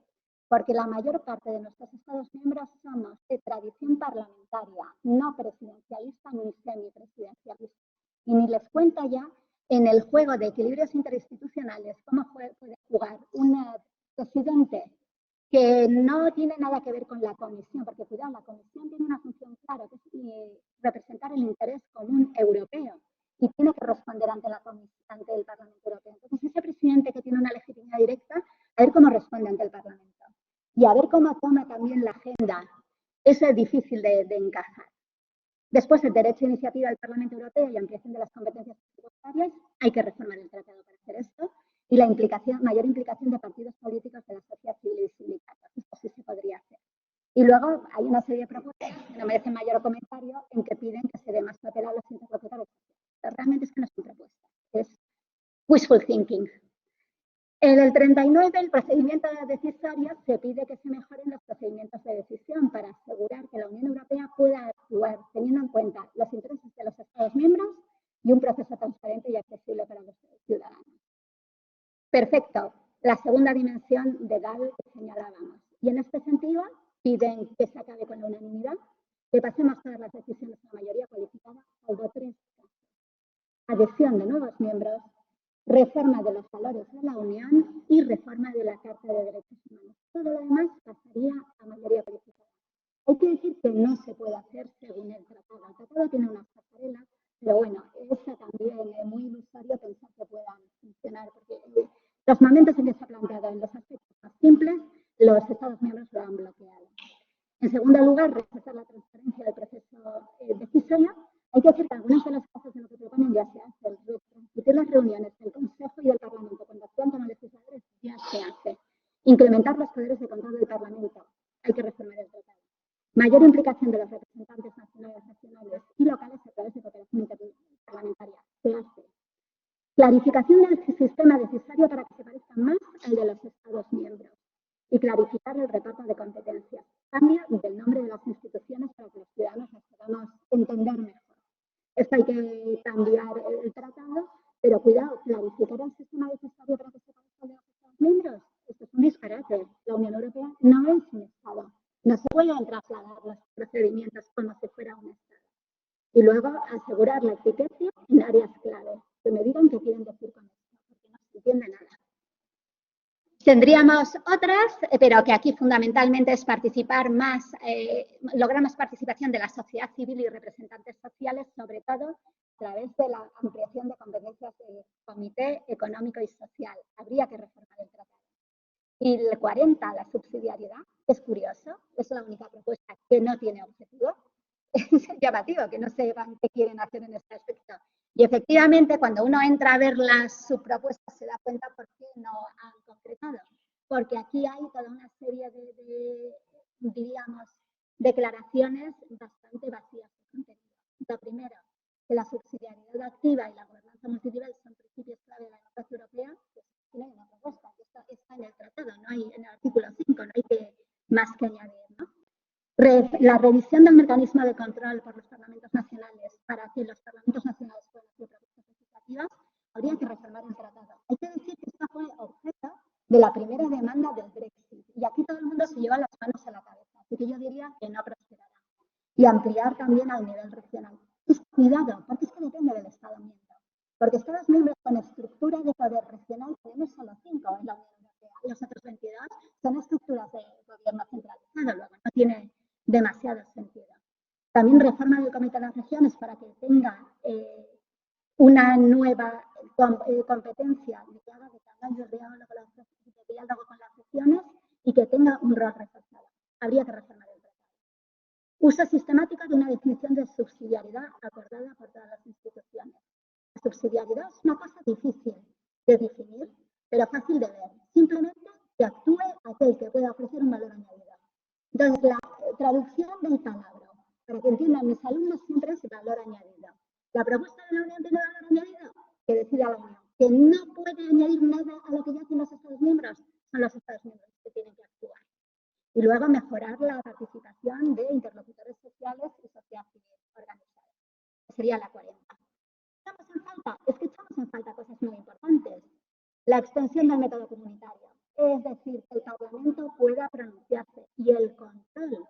Porque la mayor parte de nuestros Estados miembros somos de tradición parlamentaria, no presidencialista ni semipresidencialista. Y ni les cuento ya en el juego de equilibrios interinstitucionales cómo puede jugar un presidente que no tiene nada que ver con la Comisión, porque cuidado, la Comisión tiene una función clara, que es representar el interés común europeo y tiene que responder ante el Parlamento Europeo. Entonces, ese presidente que tiene una legitimidad directa, a ver cómo responde ante el Parlamento y a ver cómo toma también la agenda. Eso es difícil de encajar. Después, el derecho de iniciativa del Parlamento Europeo y ampliación de las competencias presupuestarias. Hay que reformar el tratado para hacer esto. Y la mayor implicación de partidos políticos de la sociedad civil y sindicatos. Esto sí se podría hacer. Y luego hay una serie de propuestas que no merecen mayor comentario en que piden que se dé más papel a los interlocutores. Pero realmente es que no es una propuesta, es wishful thinking. En el 39, el procedimiento decisorio, se pide que se mejoren los procedimientos de decisión para asegurar que la Unión Europea pueda actuar teniendo en cuenta los intereses de los Estados miembros y un proceso transparente y accesible para los ciudadanos. Perfecto. la segunda dimensión de DAL que señalábamos. Y en este sentido, piden que se acabe con la unanimidad, que pasemos todas las decisiones a la mayoría cualificada, salvo 3 casos. Adhesión de nuevos miembros, reforma de los valores de la Unión y reforma de la Carta de Derechos Humanos. Todo lo demás pasaría a mayoría cualificada. Hay que decir que no se puede hacer según el tratado. El tratado tiene unas pasarelas, pero bueno, es también muy ilusorio pensar que puedan funcionar, porque los momentos en que se ha planteado en los aspectos más simples, los Estados miembros lo han bloqueado. En segundo lugar, rechazar la transparencia del proceso decisorio. Hay que decir que algunos de los casos en los que proponen ya se hacen. Retransmitir las reuniones del Consejo y del Parlamento cuando actúan como legisladores ya se hace. Incrementar los poderes de control del Parlamento. Hay que reformar el tratado. Mayor implicación de los representantes nacionales, regionales y locales a través de cooperación interparlamentaria. Se hace. Clarificación del sistema decisorio para que se parezca más al de los Estados miembros. Y clarificar el reparto de competencias. Cambio del nombre de las instituciones para que los ciudadanos las podamos entender mejor. Esto hay que cambiar el tratado, pero cuidado, clarificar el sistema decisorio para que se parezca al de los Estados miembros. Esto es un disparate. La Unión Europea no es un Estado. No se pueden trasladar los procedimientos como si fuera un Estado. Y luego asegurar la eficacia en áreas clave. Que me digan qué quieren decir con esto, porque no se entiende nada. Tendríamos otras, pero que aquí fundamentalmente es participar más, lograr más participación de la sociedad civil y representantes sociales, sobre todo a través de la ampliación de competencias del Comité Económico y Social. Habría que reformar el tratado. Y el 40, la subsidiariedad, es curioso, es la única propuesta que no tiene objetivo. Es llamativo que no sepan qué quieren hacer en este aspecto. Y efectivamente, cuando uno entra a ver las subpropuestas, se da cuenta por qué no han concretado. Porque aquí hay toda una serie de diríamos, declaraciones bastante vacías de contenido. Lo primero, que la subsidiariedad activa y la gobernanza multinivel son principios clave de la democracia europea, pues no hay una propuesta. Esto está en el tratado, no hay en el artículo 5, no hay más que añadir, ¿no? La revisión del mecanismo de control por los parlamentos nacionales para que los parlamentos nacionales puedan hacer propuestas legislativas, habría que reformar el tratado. Hay que decir que esto fue objeto de la primera demanda del Brexit y aquí todo el mundo se lleva las manos a la cabeza, así que yo diría que no prosperará. Y ampliar también al nivel regional. Cuidado, porque es que depende del Estado miembro. Porque Estados miembros con estructura de poder regional tenemos solo 5 en la Unión Europea. Los otros 22 son estructuras de gobierno centralizado, luego no tiene demasiado sentido. También reforma del Comité de las Regiones para que tenga una nueva competencia de que haga de canal de diálogo con las regiones y que tenga un rol reforzado. Habría que reformar el tratado. Uso sistemático de una definición de subsidiariedad acordada por todas las instituciones. La subsidiariedad es una cosa difícil de definir, pero fácil de ver. Simplemente que actúe aquel que pueda ofrecer un valor añadido. Entonces, la traducción del palabra, para que entiendan mis alumnos, siempre es valor añadido. La propuesta de la Unión tiene valor añadido, que decida la Unión. Que no puede añadir nada a lo que ya hacen los Estados miembros, son los Estados miembros que tienen que actuar. Y luego mejorar la participación de interlocutores sociales y sociedad civil organizada. Sería la 40. ¿Echamos en falta? Es que echamos en falta cosas muy importantes. La extensión del método comunitario. Es decir, que el Parlamento pueda pronunciarse y el control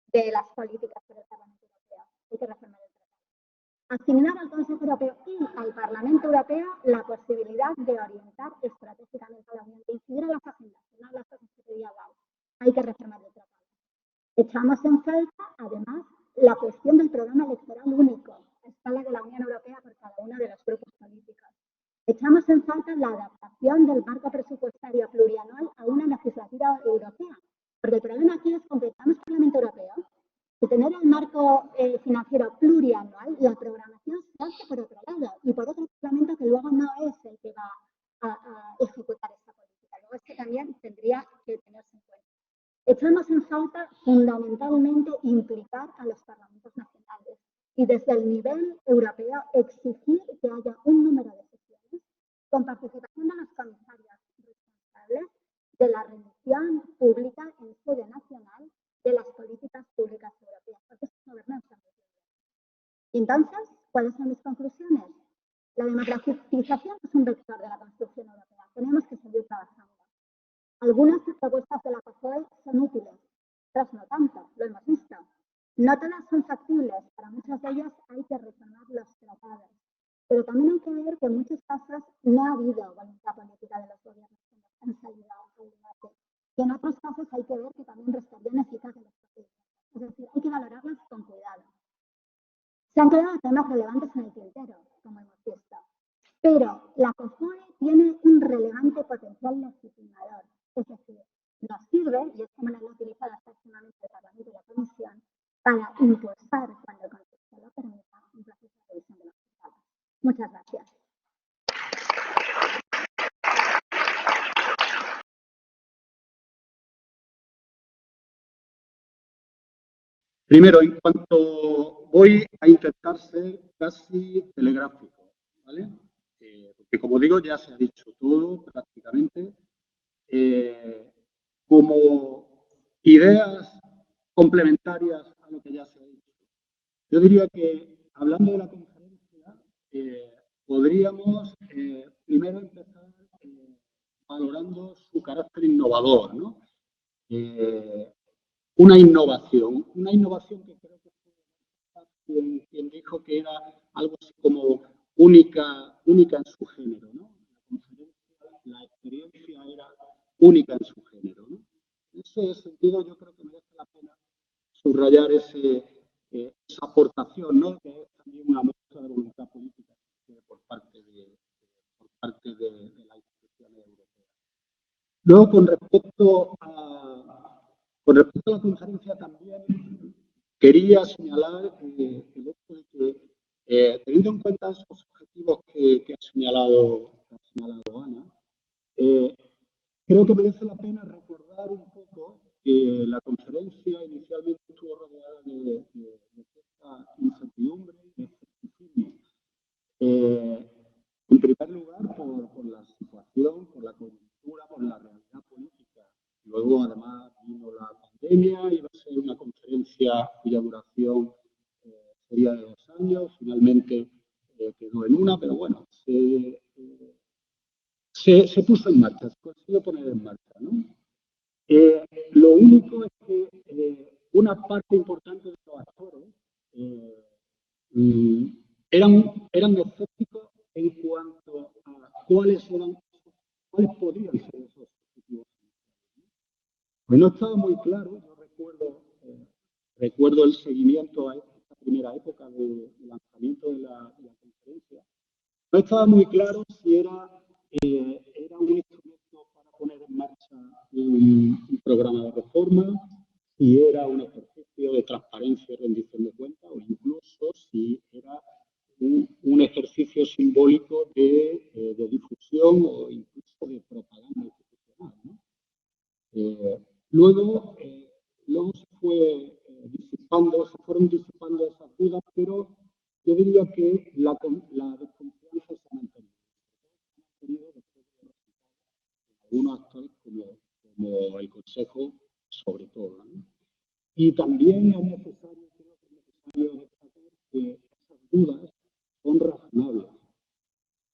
de las políticas por el Parlamento Europeo. Hay que reformar el tratado. Asignar al Consejo Europeo y al Parlamento Europeo la posibilidad de orientar estratégicamente a la Unión, de incidir en las agendas, no las cosas que pedía Lau. Hay que reformar el tratado. Echamos en falta, además, la cuestión del programa electoral único, a escala de la Unión Europea por cada uno de los grupos políticos. Echamos en falta la adaptación del marco presupuestario plurianual a una legislatura europea, porque el problema aquí es que estamos en el Parlamento Europeo, de tener el marco financiero plurianual, la programación se hace por otro lado, y por otro Parlamento que luego no es el que va a ejecutar esta política. Luego es que también tendría que tenerse en cuenta. Echamos en falta fundamentalmente implicar a los parlamentos nacionales y desde el nivel europeo exigir que haya un número de sesiones con participación de los comisarios responsables de la rendición pública en sede nacional de las políticas públicas europeas, porque es gobernanza. Entonces, ¿cuáles son mis conclusiones? La democratización es un vector de la construcción europea. Tenemos que seguir trabajando. Algunas propuestas de la COFOE son útiles, otras no tanto, lo hemos visto. No todas son factibles, para muchas de ellas hay que reformar los tratados. Pero también hay que ver que en muchos casos no ha habido voluntad política de los gobiernos que han salido al debate. Y en otros casos hay que ver que también restarían eficacia los procesos. Es decir, hay que valorarlos con cuidado. Se han quedado temas relevantes en el tintero, como hemos visto. Pero la COFOE tiene un relevante potencial legitimador. Es decir, nos sirve, y es como lo han utilizado próximamente el Parlamento y la Comisión, para impulsar, cuando el contexto lo permita, un proceso de revisión de los tratados. Muchas gracias. Primero, en cuanto voy a intentar ser casi telegráfico, ¿vale? Porque como digo, ya se ha dicho todo prácticamente. Como ideas complementarias a lo que ya se ha dicho. Yo diría que, hablando de la conferencia, podríamos primero empezar valorando su carácter innovador, ¿no? Una innovación que creo que fue quien dijo que era algo así como única en su género, ¿no? La conferencia, la experiencia era única en su género, ¿no? En ese sentido, yo creo que merece la pena subrayar esa aportación, ¿no? Que es también una muestra de voluntad política por parte de las instituciones europeas. Luego, con respecto a la conferencia, también quería señalar el hecho de que, teniendo en cuenta esos objetivos que ha señalado Ana, creo que merece la pena recordar un poco que la conferencia inicialmente estuvo rodeada de cierta incertidumbre y de escepticismo. En primer lugar, por la situación, por la coyuntura, por la realidad política. Luego, además, vino la pandemia, iba a ser una conferencia cuya duración sería de 2 años, finalmente quedó en una, pero bueno, se puso en marcha, se consiguió poner en marcha, ¿no? Lo único es que una parte importante de los actores eran escépticos en cuanto a cuáles podrían ser esos objetivos. Pues no estaba muy claro, yo recuerdo el seguimiento a esta primera época de lanzamiento de la conferencia. No estaba muy claro si era un instrumento para poner en marcha un programa de reforma, si era un ejercicio de transparencia y rendición de cuentas, o incluso si era un ejercicio simbólico de difusión o incluso de propaganda institucional, ¿no? Luego se fueron disipando esas dudas, pero yo diría que la desconfianza se ha mantenido. Algunos actores como el Consejo, sobre todo, ¿no? Y también es necesario destacar que esas dudas son razonables.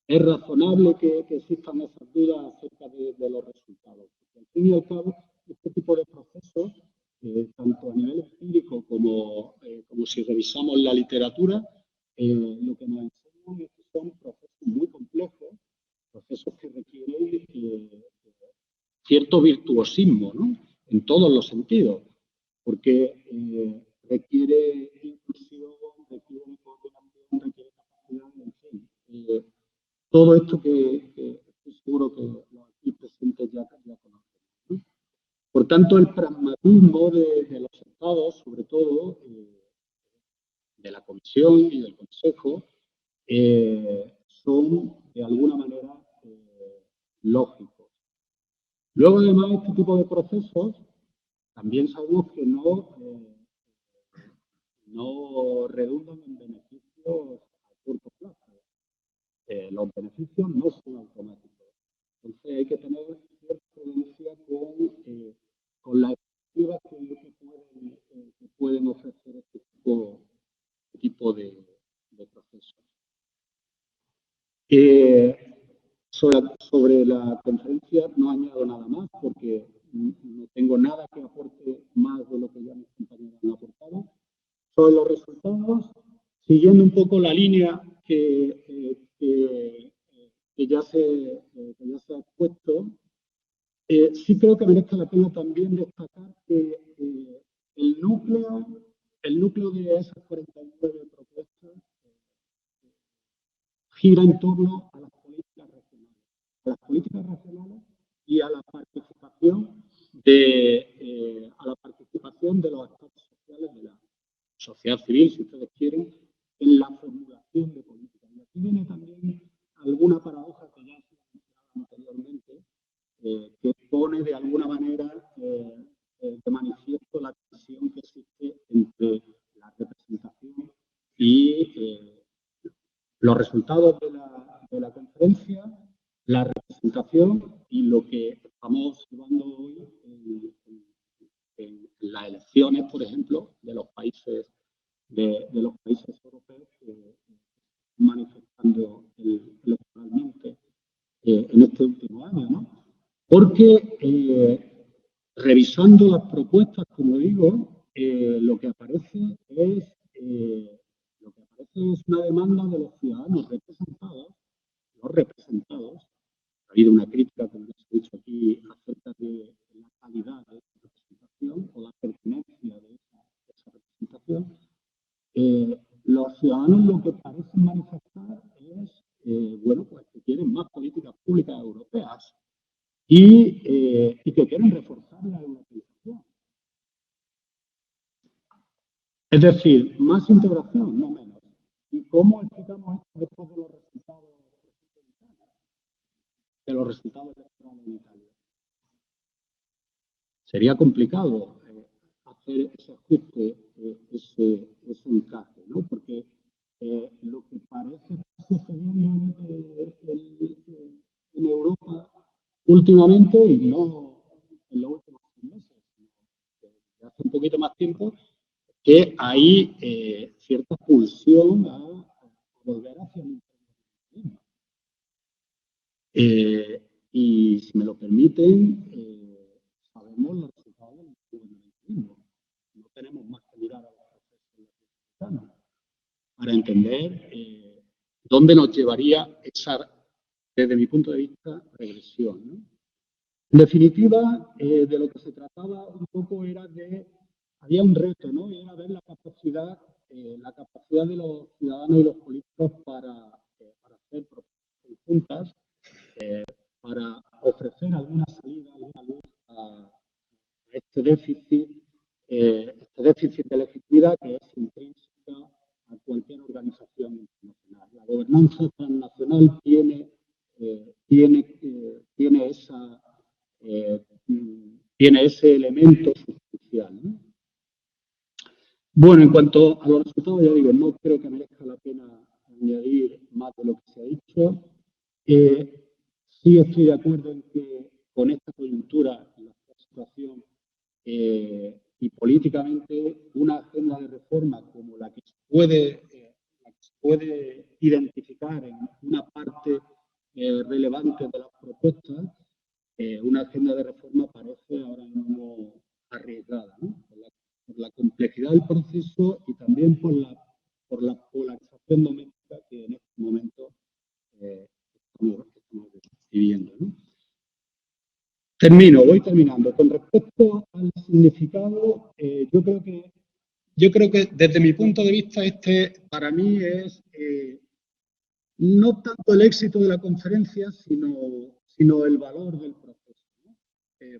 Es razonable que existan esas dudas acerca de los resultados. Porque al fin y al cabo, este tipo de procesos, tanto a nivel empírico como si revisamos la literatura, lo que nos enseñan es que son procesos muy complejos, procesos que requieren cierto virtuosismo, ¿no? En todos los sentidos, porque requiere inclusión, requiere coordinación, requiere capacidad, en fin. Todo esto que estoy seguro que los aquí presentes ya conocen, ¿no? Por tanto, el pragmatismo de los estados, sobre todo de la Comisión y del Consejo, son de alguna manera lógicos. Luego, además, este tipo de procesos también sabemos que no redundan en beneficios a corto plazo. Los beneficios no son automáticos. Entonces hay que tener cierta prudencia con las expectativas que pueden ofrecer este tipo de procesos. Sobre la conferencia no añado nada más porque no tengo nada que aporte más de lo que ya mis compañeros han aportado. Sobre los resultados, siguiendo un poco la línea que ya se ha expuesto, sí creo que merece la pena también destacar que el núcleo de esas 49 propuestas gira en torno a las políticas regionales y a la participación de los actores sociales, de la sociedad civil, si ustedes quieren, en la formulación de políticas. Y aquí viene también alguna paradoja que ya se ha mencionado anteriormente, que pone de alguna manera de manifiesto la tensión que existe entre la representación y los resultados de la conferencia, la representación y lo que estamos llevando hoy en las elecciones, por ejemplo, de los países europeos que manifestando electoralmente en este último año, ¿no? Porque revisando las propuestas, como digo, lo que aparece es una demanda de los ciudadanos representados, los representados. Ha habido una crítica, como les he dicho aquí, acerca de la calidad de esa representación o la pertinencia de esa representación. Los ciudadanos lo que parecen manifestar es, pues que quieren más políticas públicas europeas y que quieren reforzar la europeización. Es decir, más integración, no menos. ¿Y cómo explicamos esto después de los resultados electorales en Italia? Sería complicado hacer ese ajuste, ese encaje, ¿no? Porque lo que parece estar sucediendo en Europa últimamente, y no en los últimos meses, sino desde hace un poquito más tiempo, que hay cierta pulsión a volver hacia el internacionalismo. Y si me lo permiten, sabemos los resultados del internacionalismo. No tenemos más que mirar a los procesos latinoamericanos para entender dónde nos llevaría esa, desde mi punto de vista, regresión, ¿no? En definitiva, de lo que se trataba un poco era había un reto, ¿no? Y era ver la capacidad de los ciudadanos y los políticos para hacer propuestas conjuntas, para ofrecer alguna salida, alguna luz a este déficit de legitimidad que es intrínseca a cualquier organización internacional. La gobernanza transnacional tiene ese elemento sustancial, ¿no? Bueno, en cuanto a los resultados, ya digo, no creo que merezca la pena añadir más de lo que se ha dicho. Sí estoy de acuerdo en que con esta coyuntura, en la situación y políticamente, una agenda de reforma como la que se puede identificar en una parte relevante de las propuestas, una agenda de reforma parece ahora mismo arriesgada, ¿no? Por la complejidad del proceso y también por la polarización doméstica que en este momento estamos viviendo, ¿no? Voy terminando. Con respecto al significado, yo creo que desde mi punto de vista para mí es no tanto el éxito de la conferencia, sino el valor del proceso, ¿no?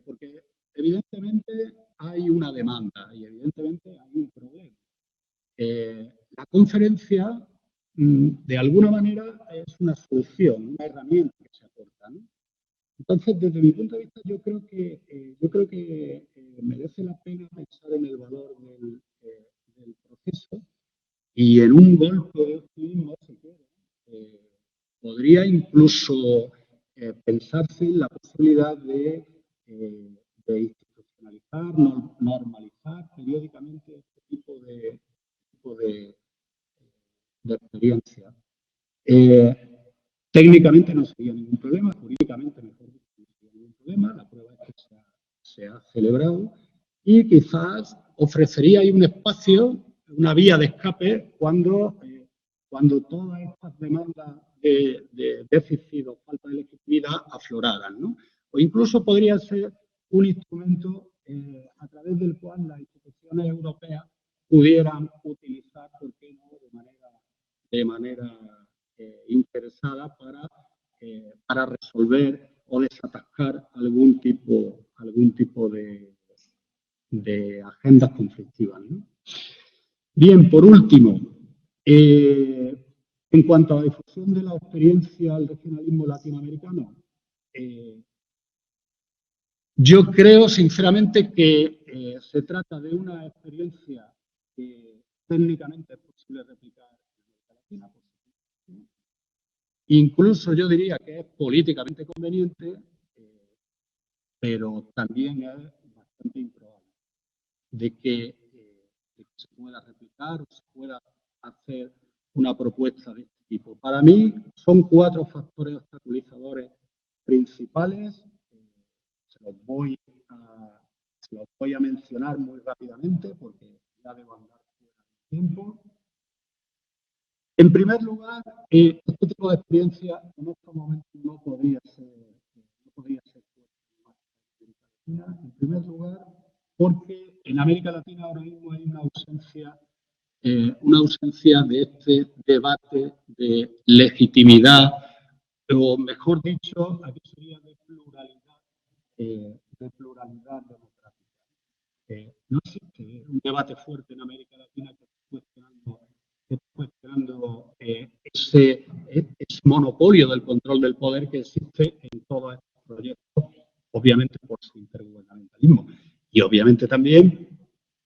Porque evidentemente hay una demanda y evidentemente hay un problema. La conferencia, de alguna manera, es una solución, una herramienta que se aporta, ¿no? Entonces, desde mi punto de vista, yo creo que merece la pena pensar en el valor del proceso y en un golpe de optimismo, si quiere. Podría incluso pensarse en la posibilidad de institucionalizar, normalizar periódicamente este tipo de experiencia. Técnicamente no sería ningún problema, jurídicamente mejor dicho, no sería ningún problema, la prueba es que se ha celebrado y quizás ofrecería ahí un espacio, una vía de escape cuando todas estas demandas de déficit o falta de legitimidad afloraran, ¿no? O incluso podría ser un instrumento a través del cual las instituciones europeas pudieran utilizar, ¿por qué no?, de manera interesada para resolver o desatascar algún tipo de agendas conflictivas, ¿no? Bien, por último, en cuanto a la difusión de la experiencia del regionalismo latinoamericano, yo creo sinceramente que se trata de una experiencia que técnicamente es posible replicar en América Latina, por supuesto. Incluso yo diría que es políticamente conveniente, pero también es bastante improbable de que se pueda replicar o se pueda hacer una propuesta de este tipo. Para mí son 4 factores obstaculizadores principales. Se los voy a mencionar muy rápidamente porque ya debo andar fuera de tiempo. En primer lugar, este tipo de experiencia en estos momentos no podría ser en primer lugar, porque en América Latina ahora mismo hay una ausencia de este debate de legitimidad, o mejor dicho, aquí sería de pluralidad democrática. No existe un debate fuerte en América Latina que esté cuestionando ese monopolio del control del poder que existe en todos estos proyectos, obviamente por su intergubernamentalismo y obviamente también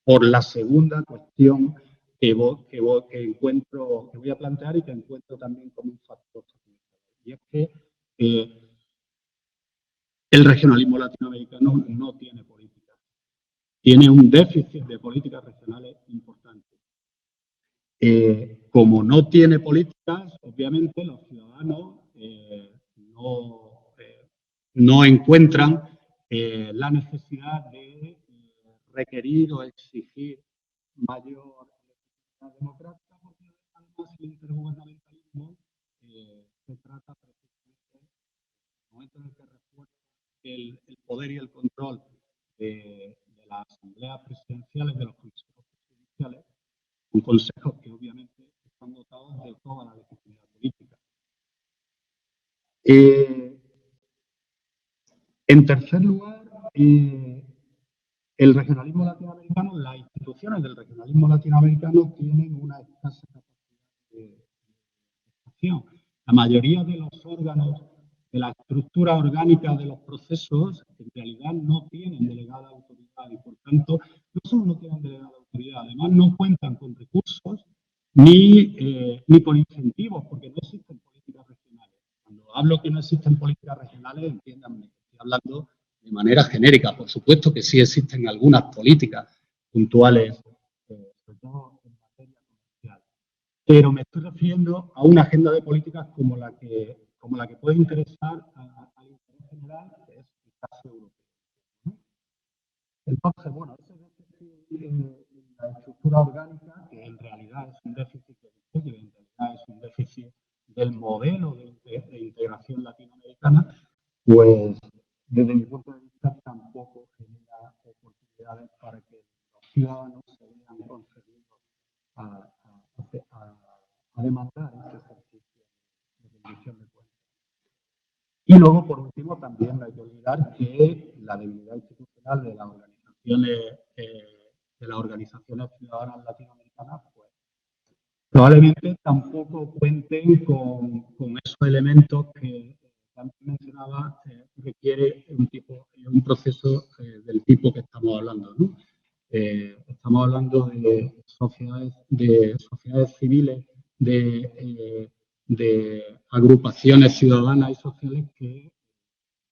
por la segunda cuestión que voy a plantear y que encuentro también como un factor. Y es que el regionalismo latinoamericano no tiene política. Tiene un déficit de políticas regionales importante. Como no tiene políticas, obviamente los ciudadanos no encuentran la necesidad de requerir o exigir mayor legitimidad democrática, porque además el intergubernamentalismo se trata precisamente del momento en el que refuerza el poder y el control de las asambleas presidenciales, de los consejos presidenciales, un consejos que obviamente están dotados de toda la legitimidad política. En tercer lugar, el regionalismo latinoamericano, las instituciones del regionalismo latinoamericano tienen una escasa capacidad de acción. La mayoría de los órganos, de la estructura orgánica de los procesos, en realidad no tienen delegada autoridad y, por tanto, no solo no tienen delegada autoridad, además no cuentan con recursos ni con incentivos, porque no existen políticas regionales. Cuando hablo que no existen políticas regionales, entiéndanme, estoy hablando de manera genérica. Por supuesto que sí existen algunas políticas puntuales, sobre todo en materia comercial, pero me estoy refiriendo a una agenda de políticas como la que puede interesar al interés general, que es el caso europeo, ¿no? Entonces, bueno, ese déficit en la estructura orgánica, que en realidad es un déficit en realidad es un déficit del modelo de integración latinoamericana, pues desde mi punto de vista tampoco genera oportunidades para que los ciudadanos se vean concedidos a demandar ese ejercicio de rendición de cuentas. Y luego, por último, también no hay que olvidar que la debilidad institucional de las organizaciones ciudadanas latinoamericanas, pues probablemente tampoco cuenten con esos elementos que antes mencionaba, requiere un proceso del tipo que estamos hablando, ¿no? Estamos hablando de sociedades civiles, de agrupaciones ciudadanas y sociales que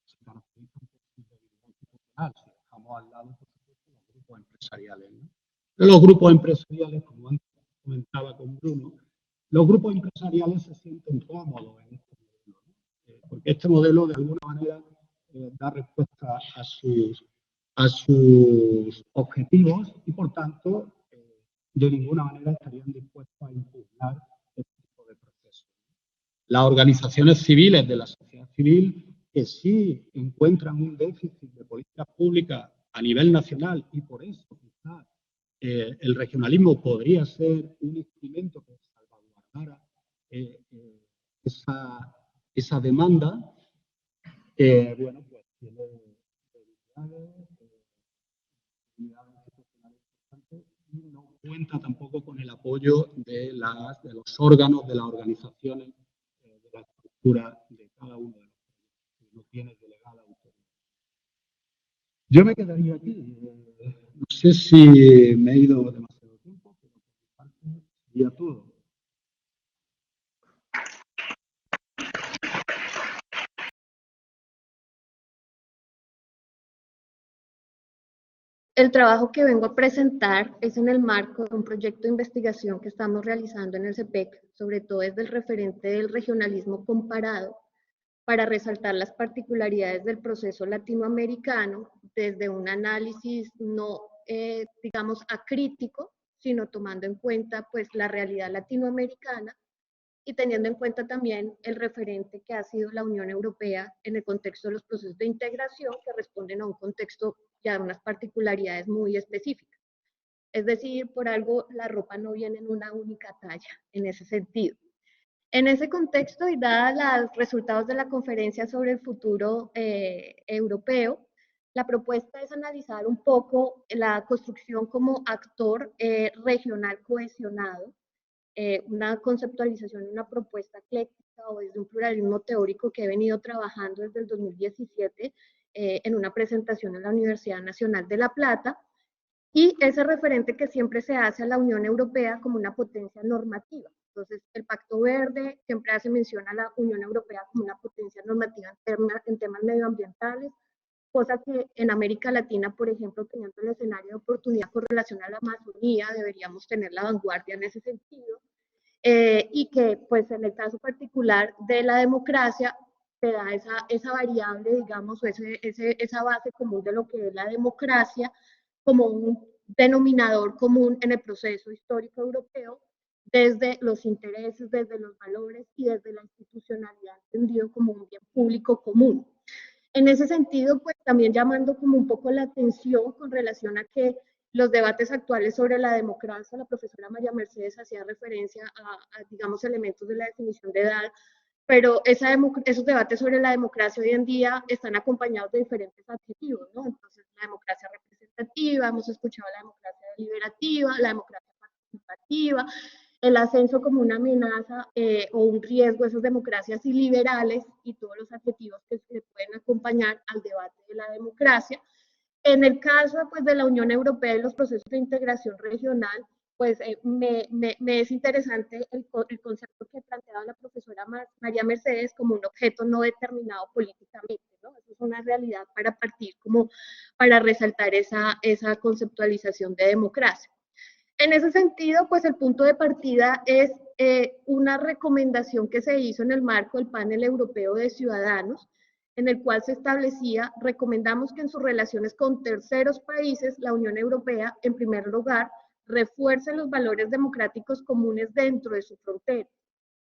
se caracterizan por su debilidad institucional. Si dejamos al lado, por supuesto, los grupos empresariales, ¿no? Pero los grupos empresariales, como antes comentaba con Bruno, los grupos empresariales se sienten cómodos en este modelo, ¿no? porque este modelo de alguna manera da respuesta a sus objetivos y, por tanto, de ninguna manera estarían dispuestos a impugnar este tipo de procesos. Las organizaciones civiles de la sociedad civil que sí encuentran un déficit de políticas públicas a nivel nacional y por eso quizás el regionalismo podría ser un instrumento que salvaguardara esa demanda, bueno, pues tiene debilidades institucionales importantes y no cuenta tampoco con el apoyo de los órganos, de las organizaciones, de la estructura de cada uno de los proyectos. No tiene delegada autoridad. Yo me quedaría aquí. No sé si me he ido demasiado tiempo, pero por mi parte sería todo. El trabajo que vengo a presentar es en el marco de un proyecto de investigación que estamos realizando en el CEPEC, sobre todo desde el referente del regionalismo comparado, para resaltar las particularidades del proceso latinoamericano desde un análisis no, digamos, acrítico, sino tomando en cuenta pues la realidad latinoamericana y teniendo en cuenta también el referente que ha sido la Unión Europea en el contexto de los procesos de integración que responden a un contexto ya de unas particularidades muy específicas. Es decir, por algo la ropa no viene en una única talla, en ese sentido. En ese contexto y dadas los resultados de la conferencia sobre el futuro europeo, la propuesta es analizar un poco la construcción como actor regional cohesionado, una conceptualización, una propuesta ecléctica o desde un pluralismo teórico que he venido trabajando desde el 2017 en una presentación en la Universidad Nacional de La Plata, y ese referente que siempre se hace a la Unión Europea como una potencia normativa. Entonces, el Pacto Verde siempre hace mención a la Unión Europea como una potencia normativa en temas medioambientales, cosa que en América Latina, por ejemplo, teniendo el escenario de oportunidad con relación a la Amazonía, deberíamos tener la vanguardia en ese sentido, y que pues en el caso particular de la democracia te da esa variable, digamos, o esa base común de lo que es la democracia como un denominador común en el proceso histórico europeo, desde los intereses, desde los valores y desde la institucionalidad entendido como un bien público común. En ese sentido, pues también llamando como un poco la atención con relación a que los debates actuales sobre la democracia, la profesora María Mercedes hacía referencia a digamos, elementos de la definición de edad, pero esos debates sobre la democracia hoy en día están acompañados de diferentes adjetivos, ¿no? Entonces, la democracia representativa, hemos escuchado la democracia deliberativa, la democracia participativa, el ascenso como una amenaza o un riesgo de esas democracias iliberales y todos los adjetivos que se pueden acompañar al debate de la democracia. En el caso pues, de la Unión Europea y los procesos de integración regional, pues me es interesante el concepto que planteaba la profesora María Mercedes como un objeto no determinado políticamente, ¿no? Eso es una realidad para partir como para resaltar esa conceptualización de democracia. En ese sentido, pues el punto de partida es una recomendación que se hizo en el marco del panel europeo de ciudadanos, en el cual se establecía, recomendamos que en sus relaciones con terceros países, la Unión Europea, en primer lugar, refuerce los valores democráticos comunes dentro de su frontera.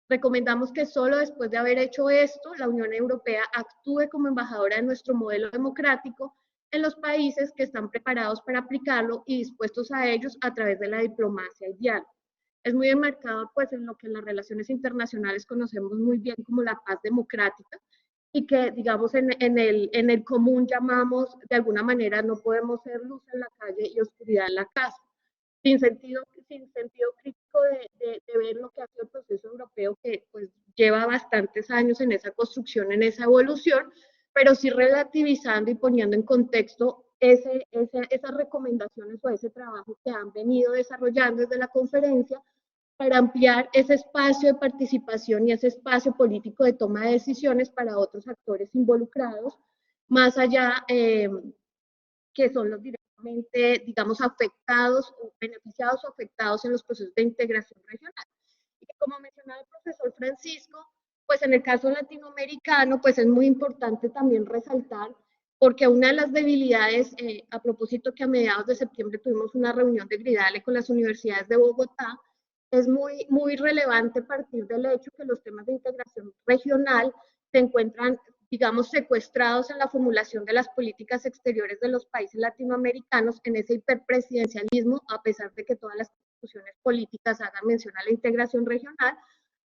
Recomendamos que solo después de haber hecho esto, la Unión Europea actúe como embajadora de nuestro modelo democrático en los países que están preparados para aplicarlo y dispuestos a ellos a través de la diplomacia y diálogo. Es muy enmarcado pues, en lo que en las relaciones internacionales conocemos muy bien como la paz democrática y que, digamos, en el común llamamos, de alguna manera, no podemos ser luz en la calle y oscuridad en la casa. Sin sentido crítico de ver lo que ha sido el proceso europeo, que pues lleva bastantes años en esa construcción, en esa evolución, pero sí relativizando y poniendo en contexto esas recomendaciones o ese trabajo que han venido desarrollando desde la conferencia para ampliar ese espacio de participación y ese espacio político de toma de decisiones para otros actores involucrados, más allá que son los directamente, digamos, afectados o beneficiados o afectados en los procesos de integración regional. Y que como mencionaba el profesor Francisco, pues en el caso latinoamericano, pues es muy importante también resaltar, porque una de las debilidades, a propósito que a mediados de septiembre tuvimos una reunión de Gridale con las universidades de Bogotá, es muy relevante partir del hecho que los temas de integración regional se encuentran, digamos, secuestrados en la formulación de las políticas exteriores de los países latinoamericanos, en ese hiperpresidencialismo, a pesar de que todas las instituciones políticas hagan mención a la integración regional,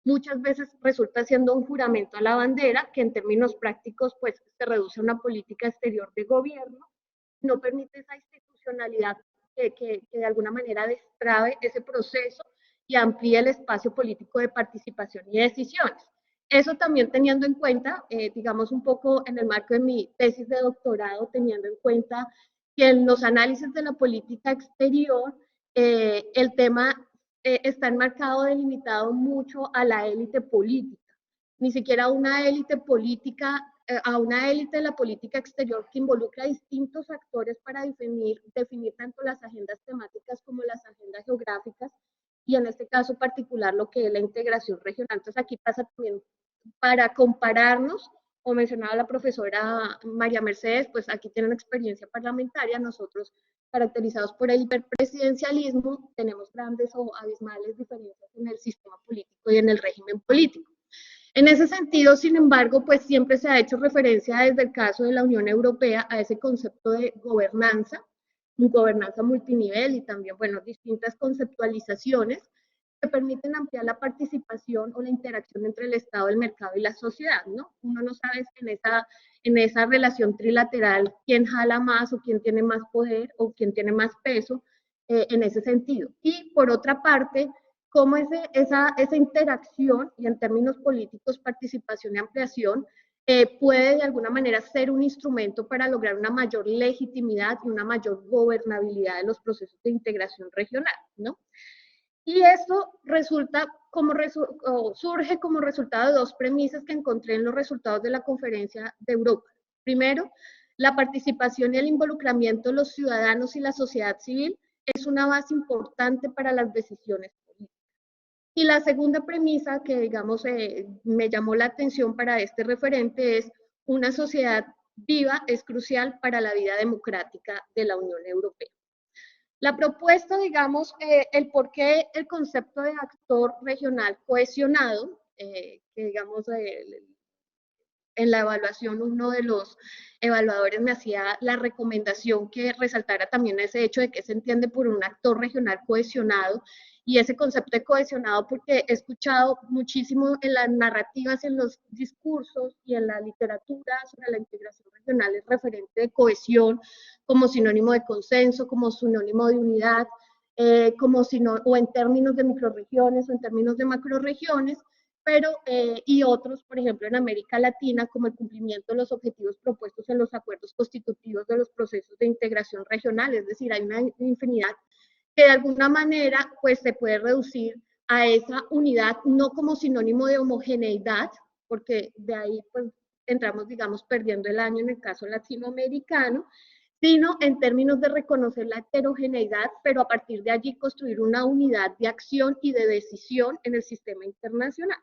muchas veces resulta siendo un juramento a la bandera, que en términos prácticos pues se reduce a una política exterior de gobierno, no permite esa institucionalidad que de alguna manera destrabe ese proceso y amplíe el espacio político de participación y decisiones. Eso también teniendo en cuenta, digamos un poco en el marco de mi tesis de doctorado, teniendo en cuenta que en los análisis de la política exterior, el tema está enmarcado, delimitado mucho a la élite política, ni siquiera una élite política, a una élite de la política exterior que involucra a distintos actores para definir tanto las agendas temáticas como las agendas geográficas, y en este caso particular lo que es la integración regional. Entonces aquí pasa también, para compararnos, como mencionaba la profesora María Mercedes, pues aquí tienen experiencia parlamentaria, nosotros caracterizados por el hiperpresidencialismo, tenemos grandes o abismales diferencias en el sistema político y en el régimen político. En ese sentido, sin embargo, pues siempre se ha hecho referencia desde el caso de la Unión Europea a ese concepto de gobernanza multinivel y también, bueno, distintas conceptualizaciones que permiten ampliar la participación o la interacción entre el Estado, el mercado y la sociedad, ¿no? Uno no sabe en esa relación trilateral quién jala más o quién tiene más poder o quién tiene más peso en ese sentido. Y por otra parte, cómo esa interacción, y en términos políticos, participación y ampliación, puede de alguna manera ser un instrumento para lograr una mayor legitimidad y una mayor gobernabilidad de los procesos de integración regional, ¿no? Y esto surge como resultado de dos premisas que encontré en los resultados de la Conferencia de Europa. Primero, la participación y el involucramiento de los ciudadanos y la sociedad civil es una base importante para las decisiones políticas. Y la segunda premisa que, digamos, me llamó la atención para este referente es: una sociedad viva es crucial para la vida democrática de la Unión Europea. La propuesta, digamos, el por qué el concepto de actor regional cohesionado, que digamos, en la evaluación uno de los evaluadores me hacía la recomendación que resaltara también ese hecho de que se entiende por un actor regional cohesionado, y ese concepto de cohesionado porque he escuchado muchísimo en las narrativas, en los discursos y en la literatura sobre la integración regional el referente de cohesión como sinónimo de consenso, como sinónimo de unidad, o en términos de microrregiones o en términos de macrorregiones, pero y otros, por ejemplo, en América Latina, como el cumplimiento de los objetivos propuestos en los acuerdos constitutivos de los procesos de integración regional. Es decir, hay una infinidad que de alguna manera pues se puede reducir a esa unidad, no como sinónimo de homogeneidad, porque de ahí pues entramos, digamos, perdiendo el año en el caso latinoamericano, sino en términos de reconocer la heterogeneidad, pero a partir de allí construir una unidad de acción y de decisión en el sistema internacional,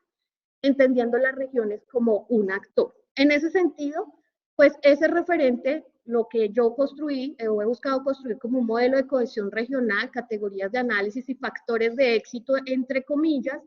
entendiendo las regiones como un actor. En ese sentido, pues ese referente, lo que yo construí o he buscado construir como un modelo de cohesión regional, categorías de análisis y factores de éxito, entre comillas,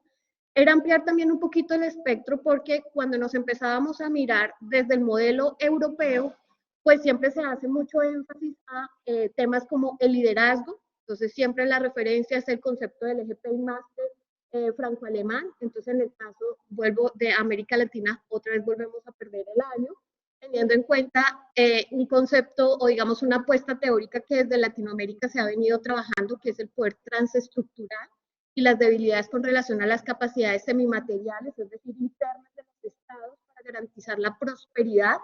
era ampliar también un poquito el espectro, porque cuando nos empezábamos a mirar desde el modelo europeo, pues siempre se hace mucho énfasis a temas como el liderazgo. Entonces siempre la referencia es el concepto del eje Paymaster franco-alemán. Entonces en el caso, vuelvo de América Latina, otra vez volvemos a perder el año, teniendo en cuenta un concepto o digamos una apuesta teórica que desde Latinoamérica se ha venido trabajando, que es el poder transestructural y las debilidades con relación a las capacidades semimateriales, es decir, internas de los estados para garantizar la prosperidad,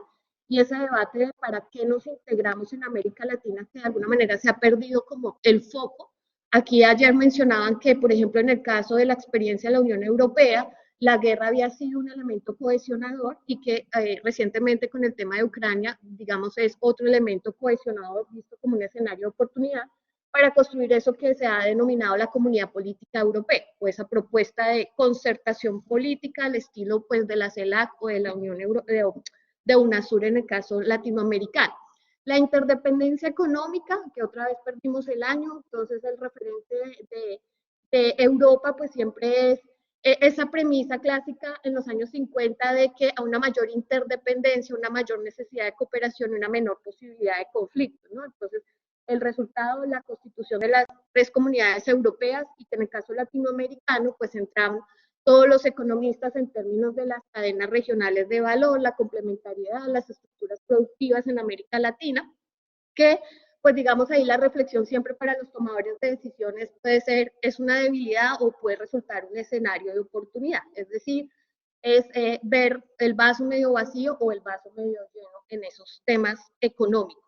y ese debate de para qué nos integramos en América Latina, que de alguna manera se ha perdido como el foco. Aquí ayer mencionaban que, por ejemplo, en el caso de la experiencia de la Unión Europea, la guerra había sido un elemento cohesionador, y que recientemente con el tema de Ucrania, digamos, es otro elemento cohesionador visto como un escenario de oportunidad para construir eso que se ha denominado la Comunidad Política Europea, o esa propuesta de concertación política al estilo pues, de la CELAC o de la Unión Europea, de UNASUR en el caso latinoamericano. La interdependencia económica, que otra vez perdimos el año, entonces el referente de Europa pues siempre es esa premisa clásica en los años 50 de que a una mayor interdependencia, una mayor necesidad de cooperación y una menor posibilidad de conflicto, ¿no? Entonces, el resultado de la constitución de las 3 comunidades europeas y que en el caso latinoamericano pues entraban todos los economistas en términos de las cadenas regionales de valor, la complementariedad, las estructuras productivas en América Latina, que pues digamos ahí la reflexión siempre para los tomadores de decisiones puede ser, es una debilidad o puede resultar un escenario de oportunidad, es decir, es ver el vaso medio vacío o el vaso medio lleno en esos temas económicos.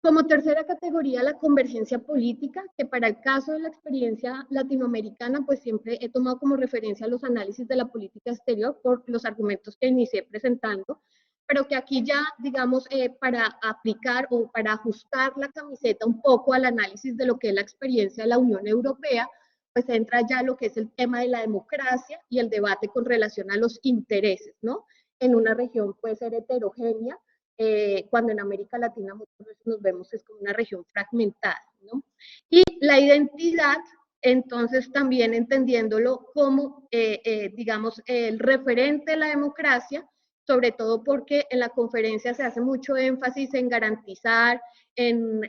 Como tercera categoría, la convergencia política, que para el caso de la experiencia latinoamericana, pues siempre he tomado como referencia los análisis de la política exterior por los argumentos que inicié presentando, pero que aquí ya, digamos, para aplicar o para ajustar la camiseta un poco al análisis de lo que es la experiencia de la Unión Europea, pues entra ya lo que es el tema de la democracia y el debate con relación a los intereses, ¿no? En una región puede ser heterogénea, cuando en América Latina muchas veces nos vemos es como una región fragmentada, ¿no? Y la identidad, entonces también entendiéndolo como, digamos, el referente de la democracia, sobre todo porque en la conferencia se hace mucho énfasis en garantizar, en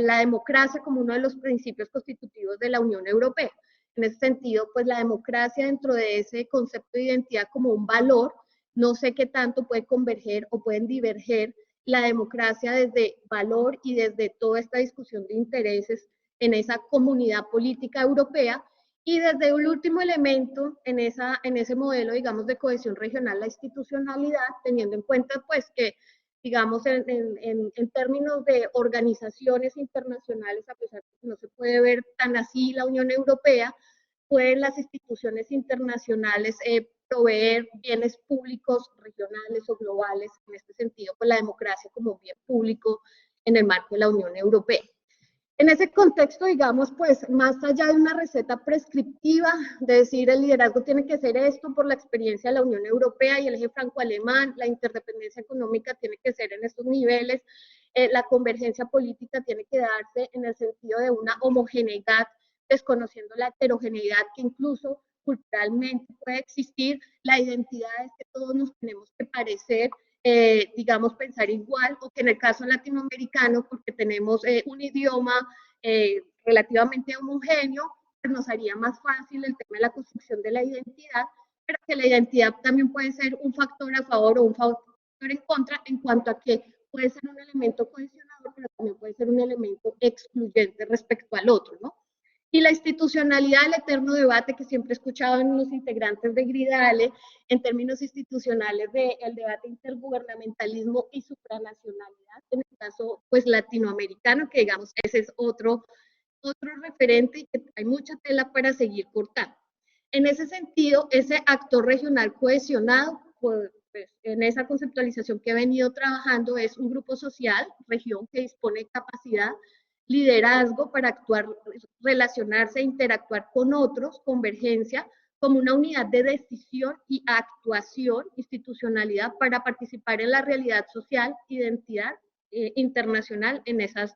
la democracia como uno de los principios constitutivos de la Unión Europea. En ese sentido, pues la democracia dentro de ese concepto de identidad como un valor, no sé qué tanto puede converger o pueden diverger la democracia desde valor y desde toda esta discusión de intereses en esa comunidad política europea, y desde el último elemento en ese modelo, digamos, de cohesión regional, la institucionalidad, teniendo en cuenta pues que, digamos, en términos de organizaciones internacionales, a pesar de que no se puede ver tan así la Unión Europea, pueden las instituciones internacionales proveer bienes públicos regionales o globales, en este sentido, pues la democracia como un bien público en el marco de la Unión Europea. En ese contexto, digamos, pues más allá de una receta prescriptiva, de decir el liderazgo tiene que ser esto por la experiencia de la Unión Europea y el eje franco-alemán, la interdependencia económica tiene que ser en estos niveles, la convergencia política tiene que darse en el sentido de una homogeneidad, desconociendo la heterogeneidad que incluso culturalmente puede existir, la identidad es que todos nos tenemos que parecer, digamos, pensar igual, o que en el caso latinoamericano, porque tenemos un idioma relativamente homogéneo, pues nos haría más fácil el tema de la construcción de la identidad, pero que la identidad también puede ser un factor a favor o un factor en contra en cuanto a que puede ser un elemento cohesionador, pero también puede ser un elemento excluyente respecto al otro, ¿no? Y la institucionalidad, el eterno debate que siempre he escuchado en los integrantes de Gridale, en términos institucionales del debate intergubernamentalismo y supranacionalidad, en el caso pues latinoamericano, que digamos ese es otro referente y que hay mucha tela para seguir cortando. En ese sentido, ese actor regional cohesionado, pues, en esa conceptualización que he venido trabajando, es un grupo social, región que dispone de capacidad, liderazgo para actuar, relacionarse, interactuar con otros, convergencia, como una unidad de decisión y actuación, institucionalidad para participar en la realidad social, identidad internacional en esas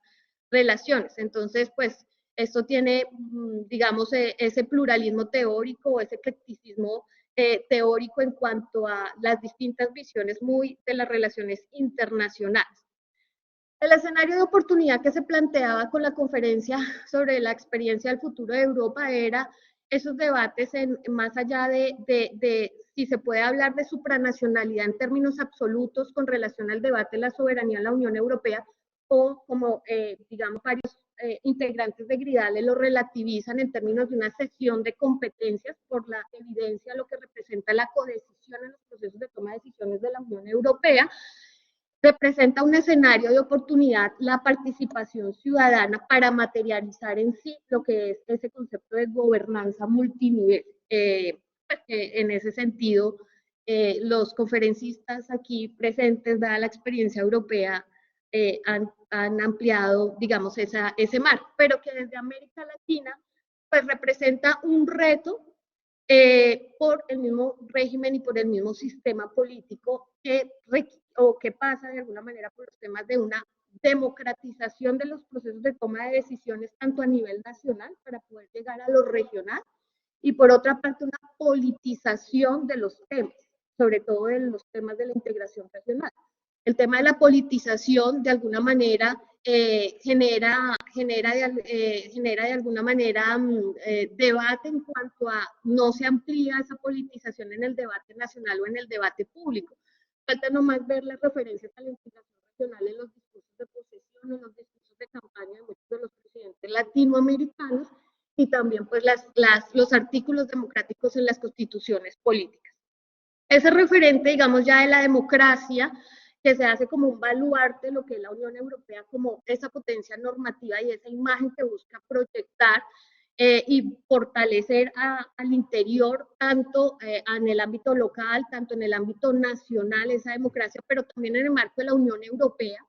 relaciones. Entonces, pues, esto tiene, digamos, ese pluralismo teórico, ese eclecticismo teórico en cuanto a las distintas visiones muy de las relaciones internacionales. El escenario de oportunidad que se planteaba con la conferencia sobre la experiencia del futuro de Europa era esos debates más allá de si se puede hablar de supranacionalidad en términos absolutos con relación al debate de la soberanía en la Unión Europea, o como, digamos, varios integrantes de Gridale lo relativizan en términos de una cesión de competencias por la evidencia, lo que representa la codecisión en los procesos de toma de decisiones de la Unión Europea. Representa un escenario de oportunidad la participación ciudadana para materializar en sí lo que es ese concepto de gobernanza multinivel. En ese sentido, los conferencistas aquí presentes, dada la experiencia europea, han ampliado, digamos, ese marco, pero que desde América Latina pues representa un reto por el mismo régimen y por el mismo sistema político que pasa de alguna manera por los temas de una democratización de los procesos de toma de decisiones tanto a nivel nacional para poder llegar a lo regional y por otra parte una politización de los temas, sobre todo de los temas de la integración regional. El tema de la politización de alguna manera genera de alguna manera debate en cuanto a no se amplía esa politización en el debate nacional o en el debate público. Falta nomás ver las referencias a la integración regional en los discursos de posesión, en los discursos de campaña de muchos de los presidentes latinoamericanos y también pues los artículos democráticos en las constituciones políticas. Ese referente, digamos, ya de la democracia, que se hace como un baluarte de lo que es la Unión Europea, como esa potencia normativa y esa imagen que busca proyectar y fortalecer al interior, tanto en el ámbito local, tanto en el ámbito nacional, esa democracia, pero también en el marco de la Unión Europea,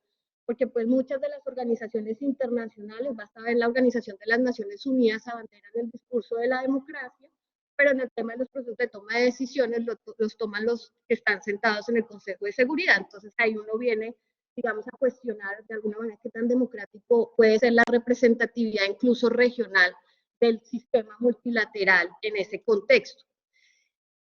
porque pues muchas de las organizaciones internacionales, basta ver la Organización de las Naciones Unidas, abanderan el discurso de la democracia, pero en el tema de los procesos de toma de decisiones los toman los que están sentados en el Consejo de Seguridad. Entonces ahí uno viene, digamos, a cuestionar de alguna manera qué tan democrático puede ser la representatividad incluso regional del sistema multilateral en ese contexto.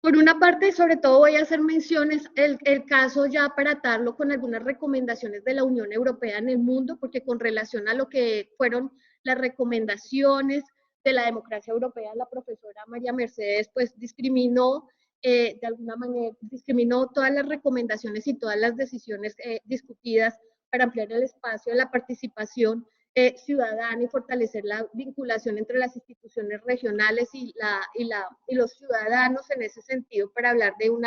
Por una parte, sobre todo voy a hacer menciones el caso ya para atarlo con algunas recomendaciones de la Unión Europea en el mundo, porque con relación a lo que fueron las recomendaciones de la democracia europea, la profesora María Mercedes pues discriminó de alguna manera, discriminó todas las recomendaciones y todas las decisiones discutidas para ampliar el espacio de la participación ciudadana y fortalecer la vinculación entre las instituciones regionales y los ciudadanos en ese sentido para hablar de un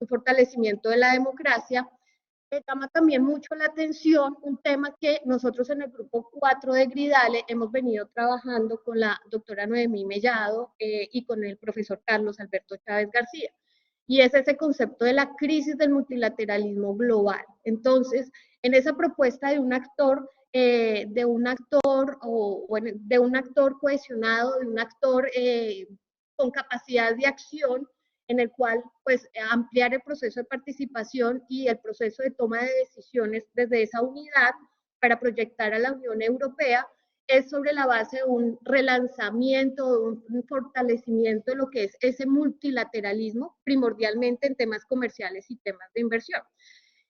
fortalecimiento de la democracia. Llama también mucho la atención un tema que nosotros en el grupo 4 de Gridale hemos venido trabajando con la doctora Noemí Mellado y con el profesor Carlos Alberto Chávez García, y es ese concepto de la crisis del multilateralismo global. Entonces, en esa propuesta de un actor cohesionado, de un actor con capacidad de acción, en el cual pues ampliar el proceso de participación y el proceso de toma de decisiones desde esa unidad para proyectar a la Unión Europea es sobre la base de un relanzamiento, de un fortalecimiento de lo que es ese multilateralismo, primordialmente en temas comerciales y temas de inversión.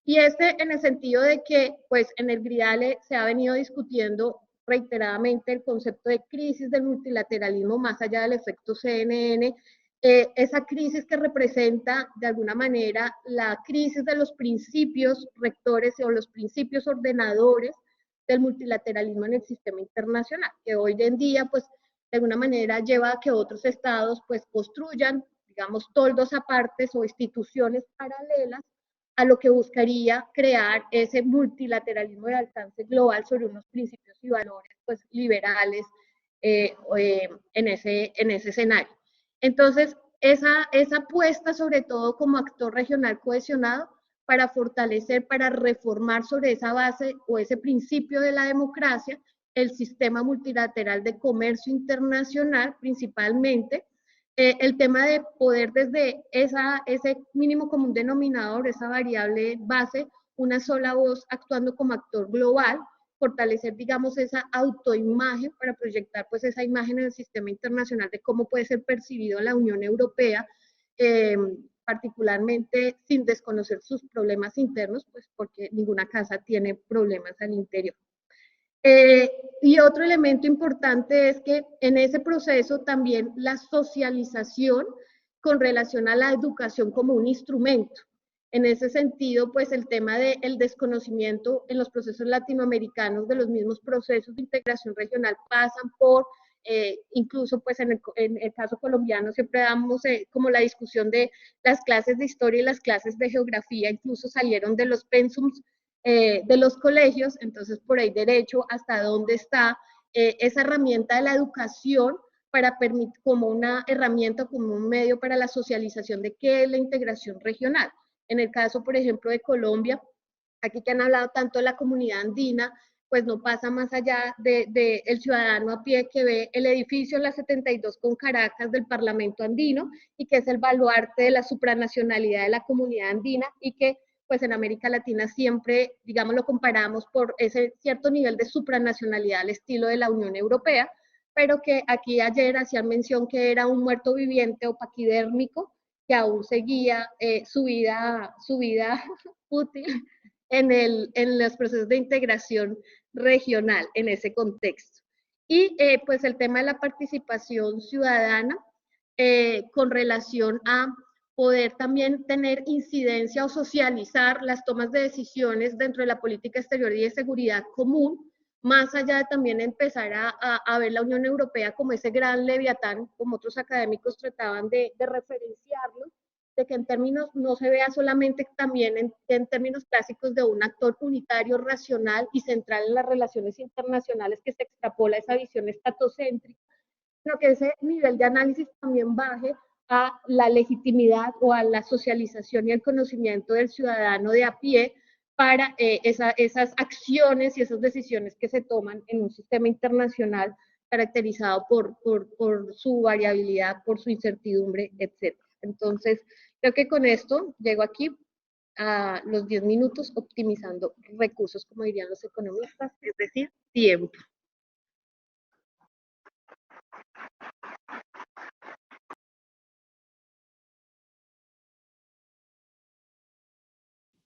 Y en el sentido de que pues en el Gridale se ha venido discutiendo reiteradamente el concepto de crisis del multilateralismo más allá del efecto CNN, esa crisis que representa de alguna manera la crisis de los principios rectores o los principios ordenadores del multilateralismo en el sistema internacional, que hoy en día pues de alguna manera lleva a que otros estados pues construyan, digamos, toldos apartes o instituciones paralelas a lo que buscaría crear ese multilateralismo de alcance global sobre unos principios y valores pues liberales en ese escenario. Entonces, esa apuesta sobre todo como actor regional cohesionado para fortalecer, para reformar sobre esa base o ese principio de la democracia, el sistema multilateral de comercio internacional principalmente, el tema de poder desde ese mínimo común denominador, esa variable base, una sola voz actuando como actor global, fortalecer, digamos, esa autoimagen para proyectar pues esa imagen en el sistema internacional de cómo puede ser percibido la Unión Europea, particularmente sin desconocer sus problemas internos, pues porque ninguna casa tiene problemas al interior. Y otro elemento importante es que en ese proceso también la socialización con relación a la educación como un instrumento. En ese sentido, pues el tema del desconocimiento en los procesos latinoamericanos de los mismos procesos de integración regional pasan por, incluso pues en el caso colombiano siempre damos como la discusión de las clases de historia y las clases de geografía, incluso salieron de los pensums de los colegios, entonces por ahí derecho hasta dónde está esa herramienta de la educación para permitir como una herramienta, como un medio para la socialización de qué es la integración regional. En el caso, por ejemplo, de Colombia, aquí que han hablado tanto de la comunidad andina, pues no pasa más allá de el ciudadano a pie que ve el edificio la 72 con Caracas del Parlamento andino y que es el baluarte de la supranacionalidad de la comunidad andina y que pues en América Latina siempre, digamos, lo comparamos por ese cierto nivel de supranacionalidad al estilo de la Unión Europea, pero que aquí ayer hacían mención que era un muerto viviente o paquidérmico que aún seguía su vida útil en los procesos de integración regional en ese contexto. Y pues el tema de la participación ciudadana con relación a poder también tener incidencia o socializar las tomas de decisiones dentro de la política exterior y de seguridad común, más allá de también empezar a ver la Unión Europea como ese gran leviatán, como otros académicos trataban de referenciarlo, de que en términos no se vea solamente también en términos clásicos de un actor unitario, racional y central en las relaciones internacionales que se extrapola esa visión estatocéntrica, sino que ese nivel de análisis también baje a la legitimidad o a la socialización y el conocimiento del ciudadano de a pie para esas acciones y esas decisiones que se toman en un sistema internacional caracterizado por su variabilidad, por su incertidumbre, etc. Entonces, creo que con esto llego aquí a los 10 minutos optimizando recursos, como dirían los economistas, es decir, tiempo.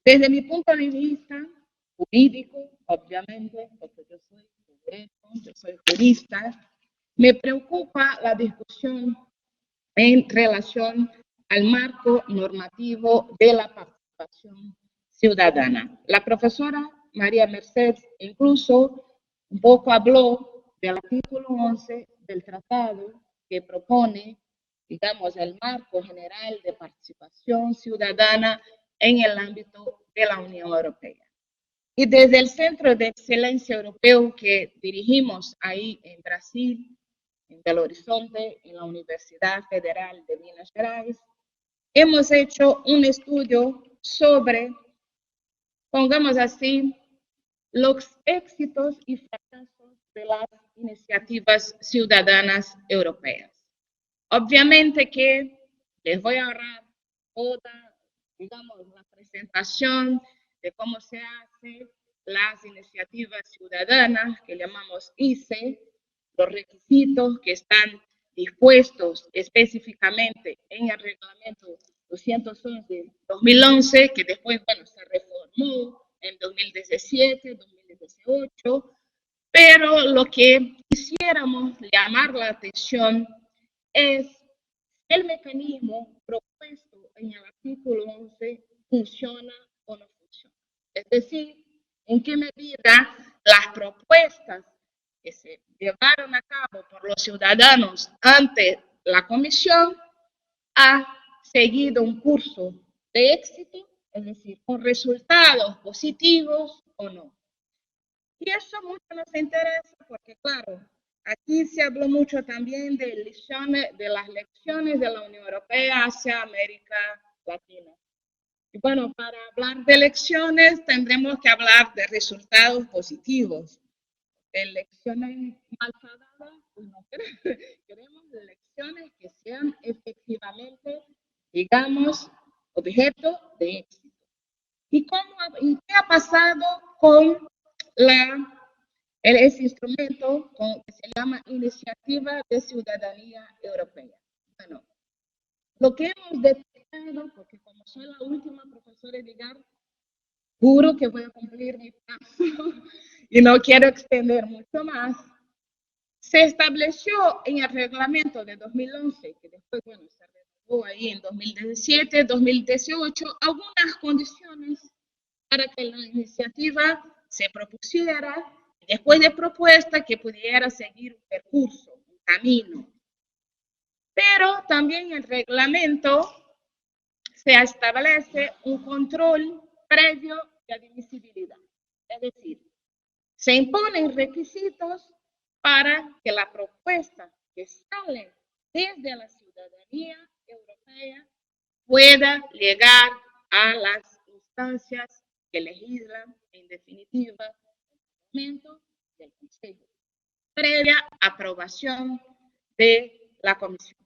Desde mi punto de vista jurídico, obviamente, porque yo soy de derecho, yo soy jurista, me preocupa la discusión en relación al marco normativo de la participación ciudadana. La profesora María Mercedes incluso un poco habló del artículo 11 del tratado que propone, digamos, el marco general de participación ciudadana en el ámbito de la Unión Europea. Y desde el Centro de Excelencia Europeo que dirigimos ahí en Brasil, en Belo Horizonte, en la Universidad Federal de Minas Gerais, hemos hecho un estudio sobre, pongamos así, los éxitos y fracasos de las iniciativas ciudadanas europeas. Obviamente que les voy a ahorrar toda, digamos, la presentación de cómo se hacen las iniciativas ciudadanas que llamamos ICE, los requisitos que están dispuestos específicamente en el reglamento 211 de 2011, que después, bueno, se reformó en 2017, 2018, pero lo que quisiéramos llamar la atención es el mecanismo propuesto en el artículo 11 funciona o no funciona. Es decir, en qué medida las propuestas que se llevaron a cabo por los ciudadanos ante la comisión ha seguido un curso de éxito, es decir, con resultados positivos o no. Y eso mucho nos interesa porque, claro, aquí se habló mucho también de las lecciones de la Unión Europea hacia América Latina. Y bueno, para hablar de lecciones tendremos que hablar de resultados positivos. De lecciones malvadas, pues no queremos lecciones que sean efectivamente, digamos, objeto de éxito. ¿Y qué ha pasado con ese instrumento que se llama Iniciativa de Ciudadanía Europea? Bueno, lo que hemos detectado, porque como soy la última profesora de IGAR, juro que voy a cumplir mi plazo y no quiero extender mucho más, se estableció en el reglamento de 2011, que después, bueno, se renovó ahí en 2017, 2018, algunas condiciones para que la iniciativa se propusiera, después de propuesta, que pudiera seguir un percurso, un camino. Pero también el reglamento se establece un control previo de admisibilidad. Es decir, se imponen requisitos para que la propuesta que sale desde la ciudadanía europea pueda llegar a las instancias que legislan, en definitiva, el Parlamento y el Consejo, previa aprobación de la Comisión.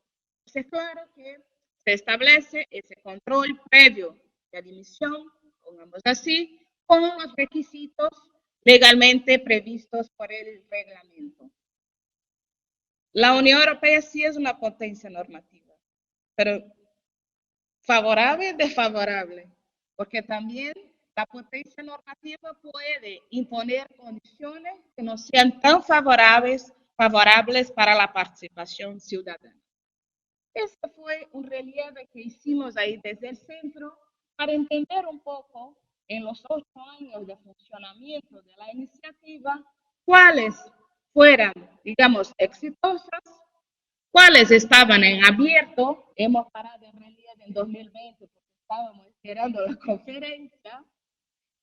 Entonces, claro que se establece ese control previo de admisión, pongamos así, con los requisitos legalmente previstos por el reglamento. La Unión Europea sí es una potencia normativa, pero favorable, desfavorable, porque también la potencia normativa puede imponer condiciones que no sean tan favorables para la participación ciudadana. Este fue un relieve que hicimos ahí desde el centro para entender un poco en los 8 años de funcionamiento de la iniciativa cuáles fueran, digamos, exitosas, cuáles estaban en abierto. Hemos parado el relieve en 2020 porque estábamos esperando la conferencia,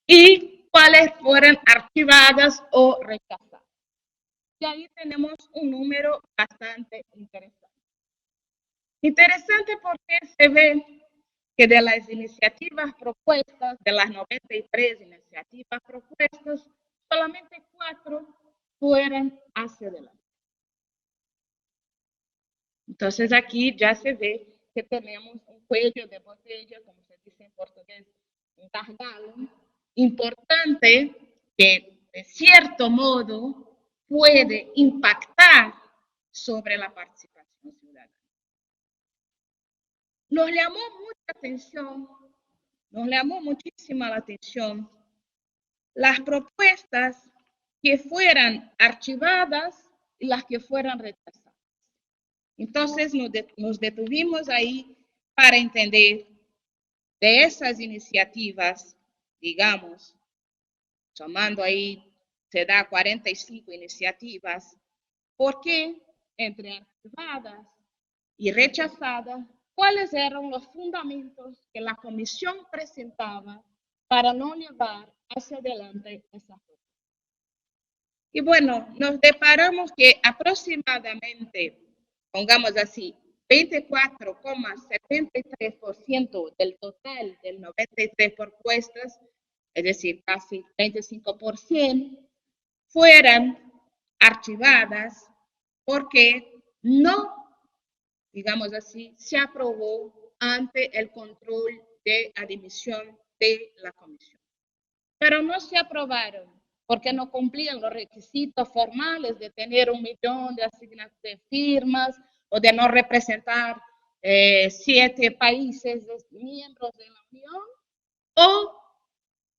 y cuáles fueron archivadas o rechazadas. Y ahí tenemos un número bastante interesante. Interesante porque se ve que de las iniciativas propuestas, de las 93 iniciativas propuestas, solamente 4 fueron hacia adelante. Entonces aquí ya se ve que tenemos un cuello de botella, como se dice en portugués, un gargalo importante que de cierto modo puede impactar sobre la participación ciudadana. Nos llamó mucha atención, nos llamó muchísima la atención las propuestas que fueran archivadas y las que fueran rechazadas. Entonces nos detuvimos ahí para entender de esas iniciativas, digamos, tomando ahí, se da 45 iniciativas, ¿por qué entre archivadas y rechazadas? ¿Cuáles eran los fundamentos que la comisión presentaba para no llevar hacia adelante esa propuesta? Y bueno, nos deparamos que aproximadamente, pongamos así, 24,73% del total del 93 propuestas, es decir, casi 25%, fueran archivadas porque no, digamos así, se aprobó ante el control de admisión de la comisión. Pero no se aprobaron porque no cumplían los requisitos formales de tener 1 millón de firmas o de no representar 7 países miembros de la Unión, o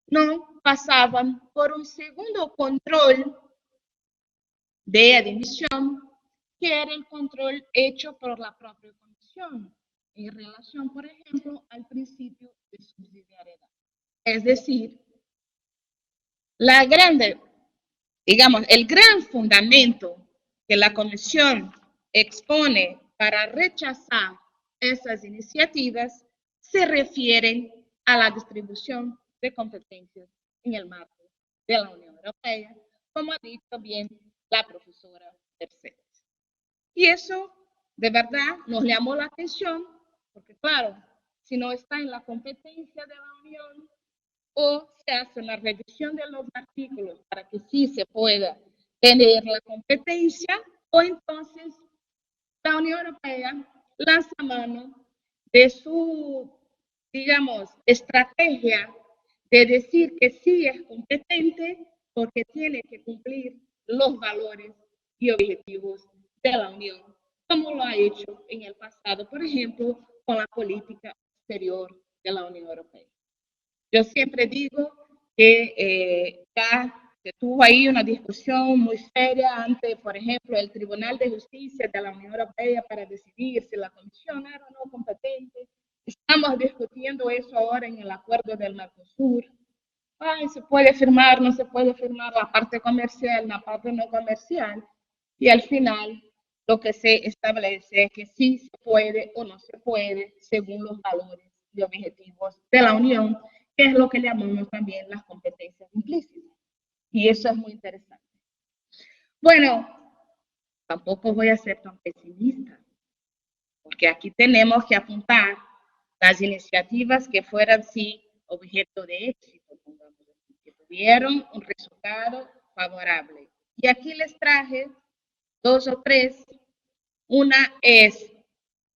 no pasaban por un segundo control de admisión, que era el control hecho por la propia comisión en relación, por ejemplo, al principio de subsidiariedad. Es decir, el gran fundamento que la comisión expone para rechazar esas iniciativas se refieren a la distribución de competencias en el marco de la Unión Europea, como ha dicho bien la profesora Mercedes. Y eso, de verdad, nos llamó la atención, porque claro, si no está en la competencia de la Unión, o se hace una revisión de los artículos para que sí se pueda tener la competencia, o entonces la Unión Europea lanza mano de su, digamos, estrategia de decir que sí es competente porque tiene que cumplir los valores y objetivos de la Unión, como lo ha hecho en el pasado, por ejemplo, con la política exterior de la Unión Europea. Yo siempre digo que ya se tuvo ahí una discusión muy seria ante, por ejemplo, el Tribunal de Justicia de la Unión Europea para decidir si la Comisión era o no competente. Estamos discutiendo eso ahora en el acuerdo del Mercosur. Ay, se puede firmar, no se puede firmar la parte comercial, la parte no comercial. Y al final lo que se establece es que sí se puede o no se puede según los valores y objetivos de la Unión, que es lo que llamamos también las competencias implícitas. Y eso es muy interesante. Bueno, tampoco voy a ser tan pesimista, porque aquí tenemos que apuntar las iniciativas que fueran sí objeto de éxito, pongamos. tuvieron un resultado favorable. Y aquí les traje 2 o 3. Una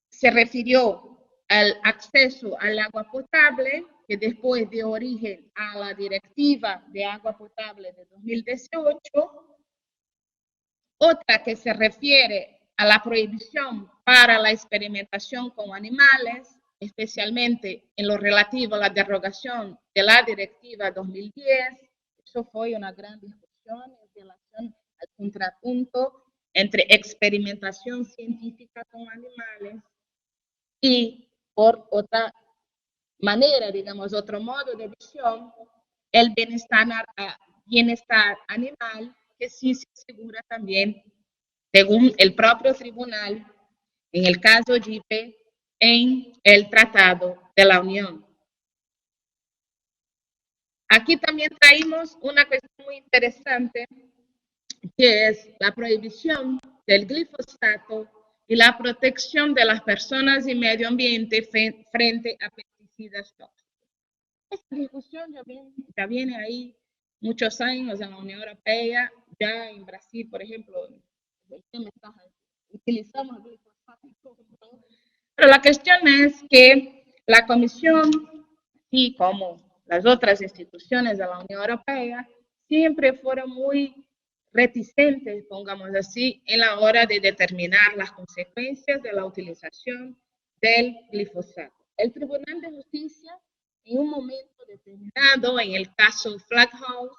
se refirió al acceso al agua potable, que después dio origen a la Directiva de Agua Potable de 2018. Otra que se refiere a la prohibición para la experimentación con animales, especialmente en lo relativo a la derogación de la Directiva 2010. Eso fue una gran discusión en relación al contrapunto entre experimentación científica con animales y, por otra manera, digamos, otro modo de visión, el bienestar animal, que sí se asegura también, según el propio tribunal, en el caso JIPE, en el Tratado de la Unión. Aquí también traímos una cuestión muy interesante, que es la prohibición del glifosato y la protección de las personas y medio ambiente frente a pesticidas tóxicos. Esta discusión ya viene ahí muchos años en la Unión Europea, ya en Brasil, por ejemplo, utilizamos glifosato, pero la cuestión es que la Comisión, y como las otras instituciones de la Unión Europea, siempre fueron muy reticentes, pongamos así, en la hora de determinar las consecuencias de la utilización del glifosato. El Tribunal de Justicia, en un momento determinado, en el caso Flag House,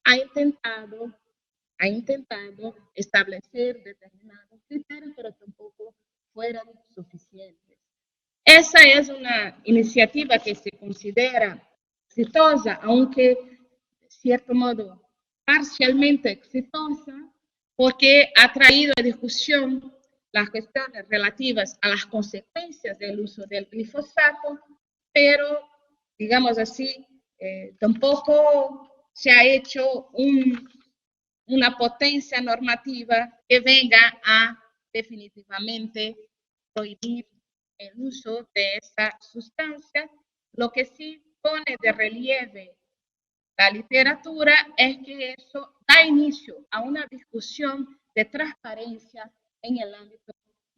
ha intentado establecer determinados criterios, pero tampoco fueron suficientes. Esa es una iniciativa que se considera exitosa, aunque de cierto modo parcialmente exitosa, porque ha traído a discusión las cuestiones relativas a las consecuencias del uso del glifosato, pero, digamos así, tampoco se ha hecho una potencia normativa que venga a definitivamente prohibir el uso de esa sustancia. Lo que sí pone de relieve la literatura es que eso da inicio a una discusión de transparencia en el ámbito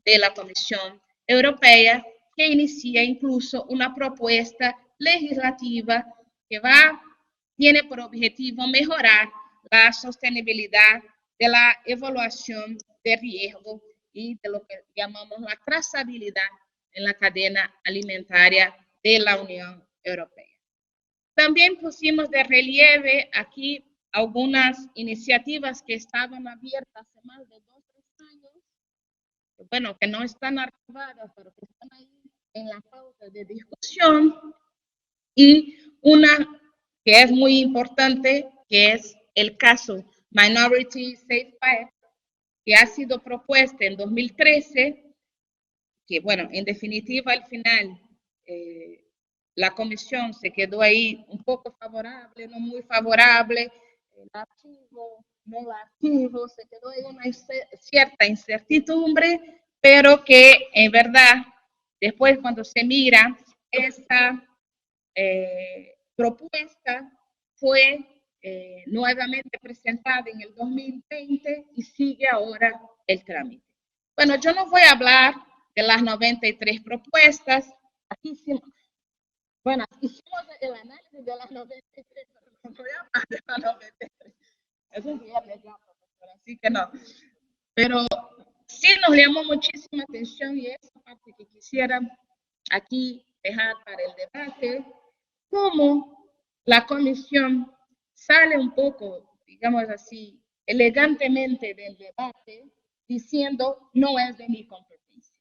de la Comisión Europea, que inicia incluso una propuesta legislativa que tiene por objetivo mejorar la sostenibilidad de la evaluación de riesgo y de lo que llamamos la trazabilidad en la cadena alimentaria de la Unión Europea. También pusimos de relieve aquí algunas iniciativas que estaban abiertas hace más de 2 o 3 años, bueno, que no están archivadas, pero que están ahí en la pauta de discusión, y una que es muy importante, que es el caso Minority Safeguard, que ha sido propuesta en 2013, que bueno, en definitiva al final la comisión se quedó ahí un poco favorable, no muy favorable, el archivo, no el archivo, se quedó ahí una cierta incertidumbre, pero que en verdad, después cuando se mira, esta propuesta fue nuevamente presentada en el 2020 y sigue ahora el trámite. Bueno, yo no voy a hablar de las 93 propuestas. Aquí hicimos el análisis de las 93, pero no voy a hablar de las 93. Eso es viernes ya, profesora, así que no. Pero sí nos llamó muchísima atención, y esa parte que quisiera aquí dejar para el debate, cómo la comisión sale un poco, digamos así, elegantemente del debate, diciendo no es de mi competencia,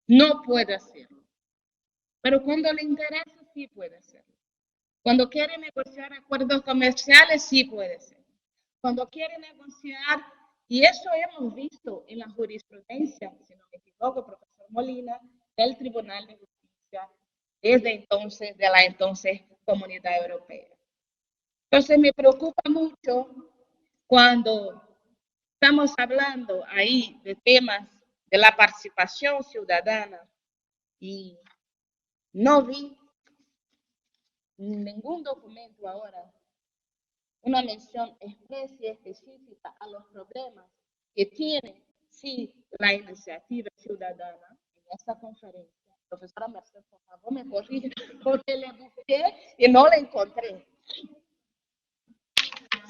no puede hacerlo. Pero cuando le interesa, sí puede hacerlo. Cuando quiere negociar acuerdos comerciales, sí puede hacerlo. Cuando quiere negociar, y eso hemos visto en la jurisprudencia, si no me equivoco, profesor Molina, del Tribunal de Justicia, desde entonces, de la entonces Comunidad Europea. Entonces me preocupa mucho cuando estamos hablando ahí de temas de la participación ciudadana y no vi ningún documento ahora, una mención expresa y específica a los problemas que tiene, sí, la iniciativa ciudadana en esta conferencia. Profesora Mercedes, por favor, me corrige, porque le busqué y no la encontré.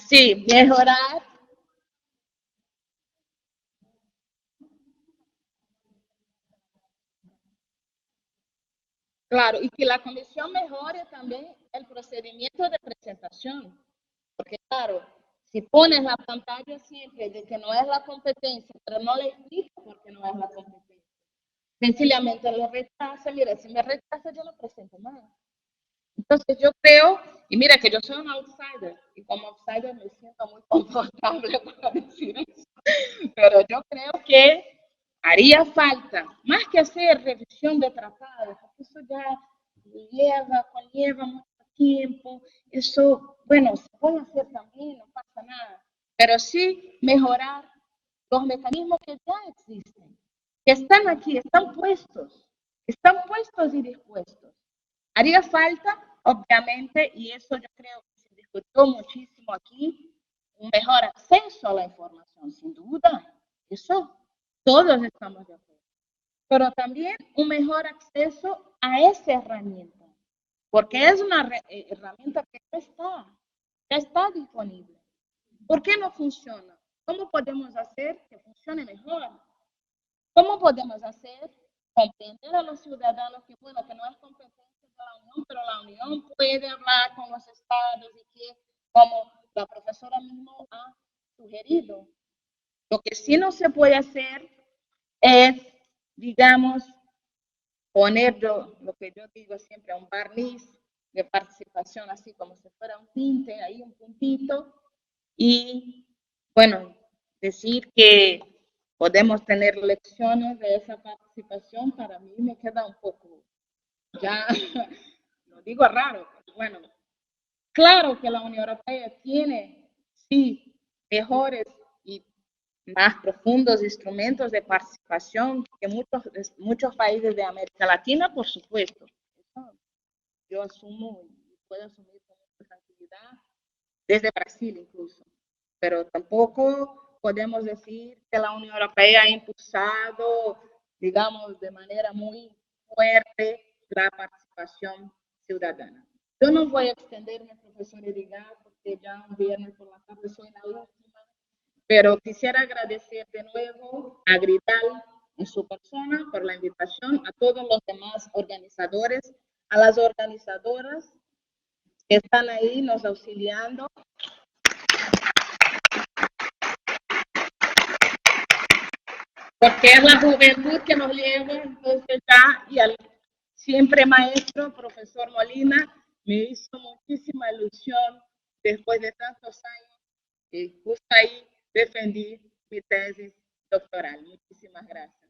Sí, mejorar. Claro, y que la comisión mejore también el procedimiento de presentación. Porque claro, si pones la pantalla siempre de que no es la competencia, pero no le explico por qué no es la competencia. Sencillamente lo retrasa, mira, si me retrasa yo no presento más. Entonces yo creo, y mira que yo soy un outsider, y como outsider me siento muy confortable para decir eso, pero yo creo que haría falta, más que hacer revisión de tratados, porque eso ya conlleva mucho tiempo, eso, bueno, se puede hacer también, no pasa nada, pero sí mejorar los mecanismos que ya existen, que están aquí, están puestos y dispuestos. Haría falta, obviamente, y eso yo creo que se discutió muchísimo aquí, un mejor acceso a la información, sin duda. Eso todos estamos de acuerdo. Pero también un mejor acceso a esa herramienta, porque es una herramienta que ya está disponible. ¿Por qué no funciona? ¿Cómo podemos hacer que funcione mejor? ¿Cómo podemos hacer comprender a los ciudadanos que, bueno, que no es competencia de la Unión, pero la Unión puede hablar con los estados y que, como la profesora mismo ha sugerido, lo que sí no se puede hacer es, digamos, poner lo que yo digo siempre, un barniz de participación, así como si fuera un tinte, ahí un puntito, y, bueno, decir que podemos tener lecciones de esa participación, para mí me queda un poco, ya, no digo raro, pero bueno, claro que la Unión Europea tiene, sí, mejores y más profundos instrumentos de participación que muchos países de América Latina, por supuesto. Eso yo asumo y puedo asumir con mucha tranquilidad, desde Brasil incluso. Pero tampoco podemos decir que la Unión Europea ha impulsado, digamos, de manera muy fuerte la participación ciudadana. Yo no voy a extenderme, profesor Edgar, porque ya un viernes por la tarde soy la última, pero quisiera agradecer de nuevo a Gridal en su persona por la invitación, a todos los demás organizadores, a las organizadoras que están ahí nos auxiliando. Porque es la juventud que nos lleva, entonces ya, y al siempre maestro, profesor Molina, me hizo muchísima ilusión después de tantos años, y justo ahí defendí mi tesis doctoral. Muchísimas gracias.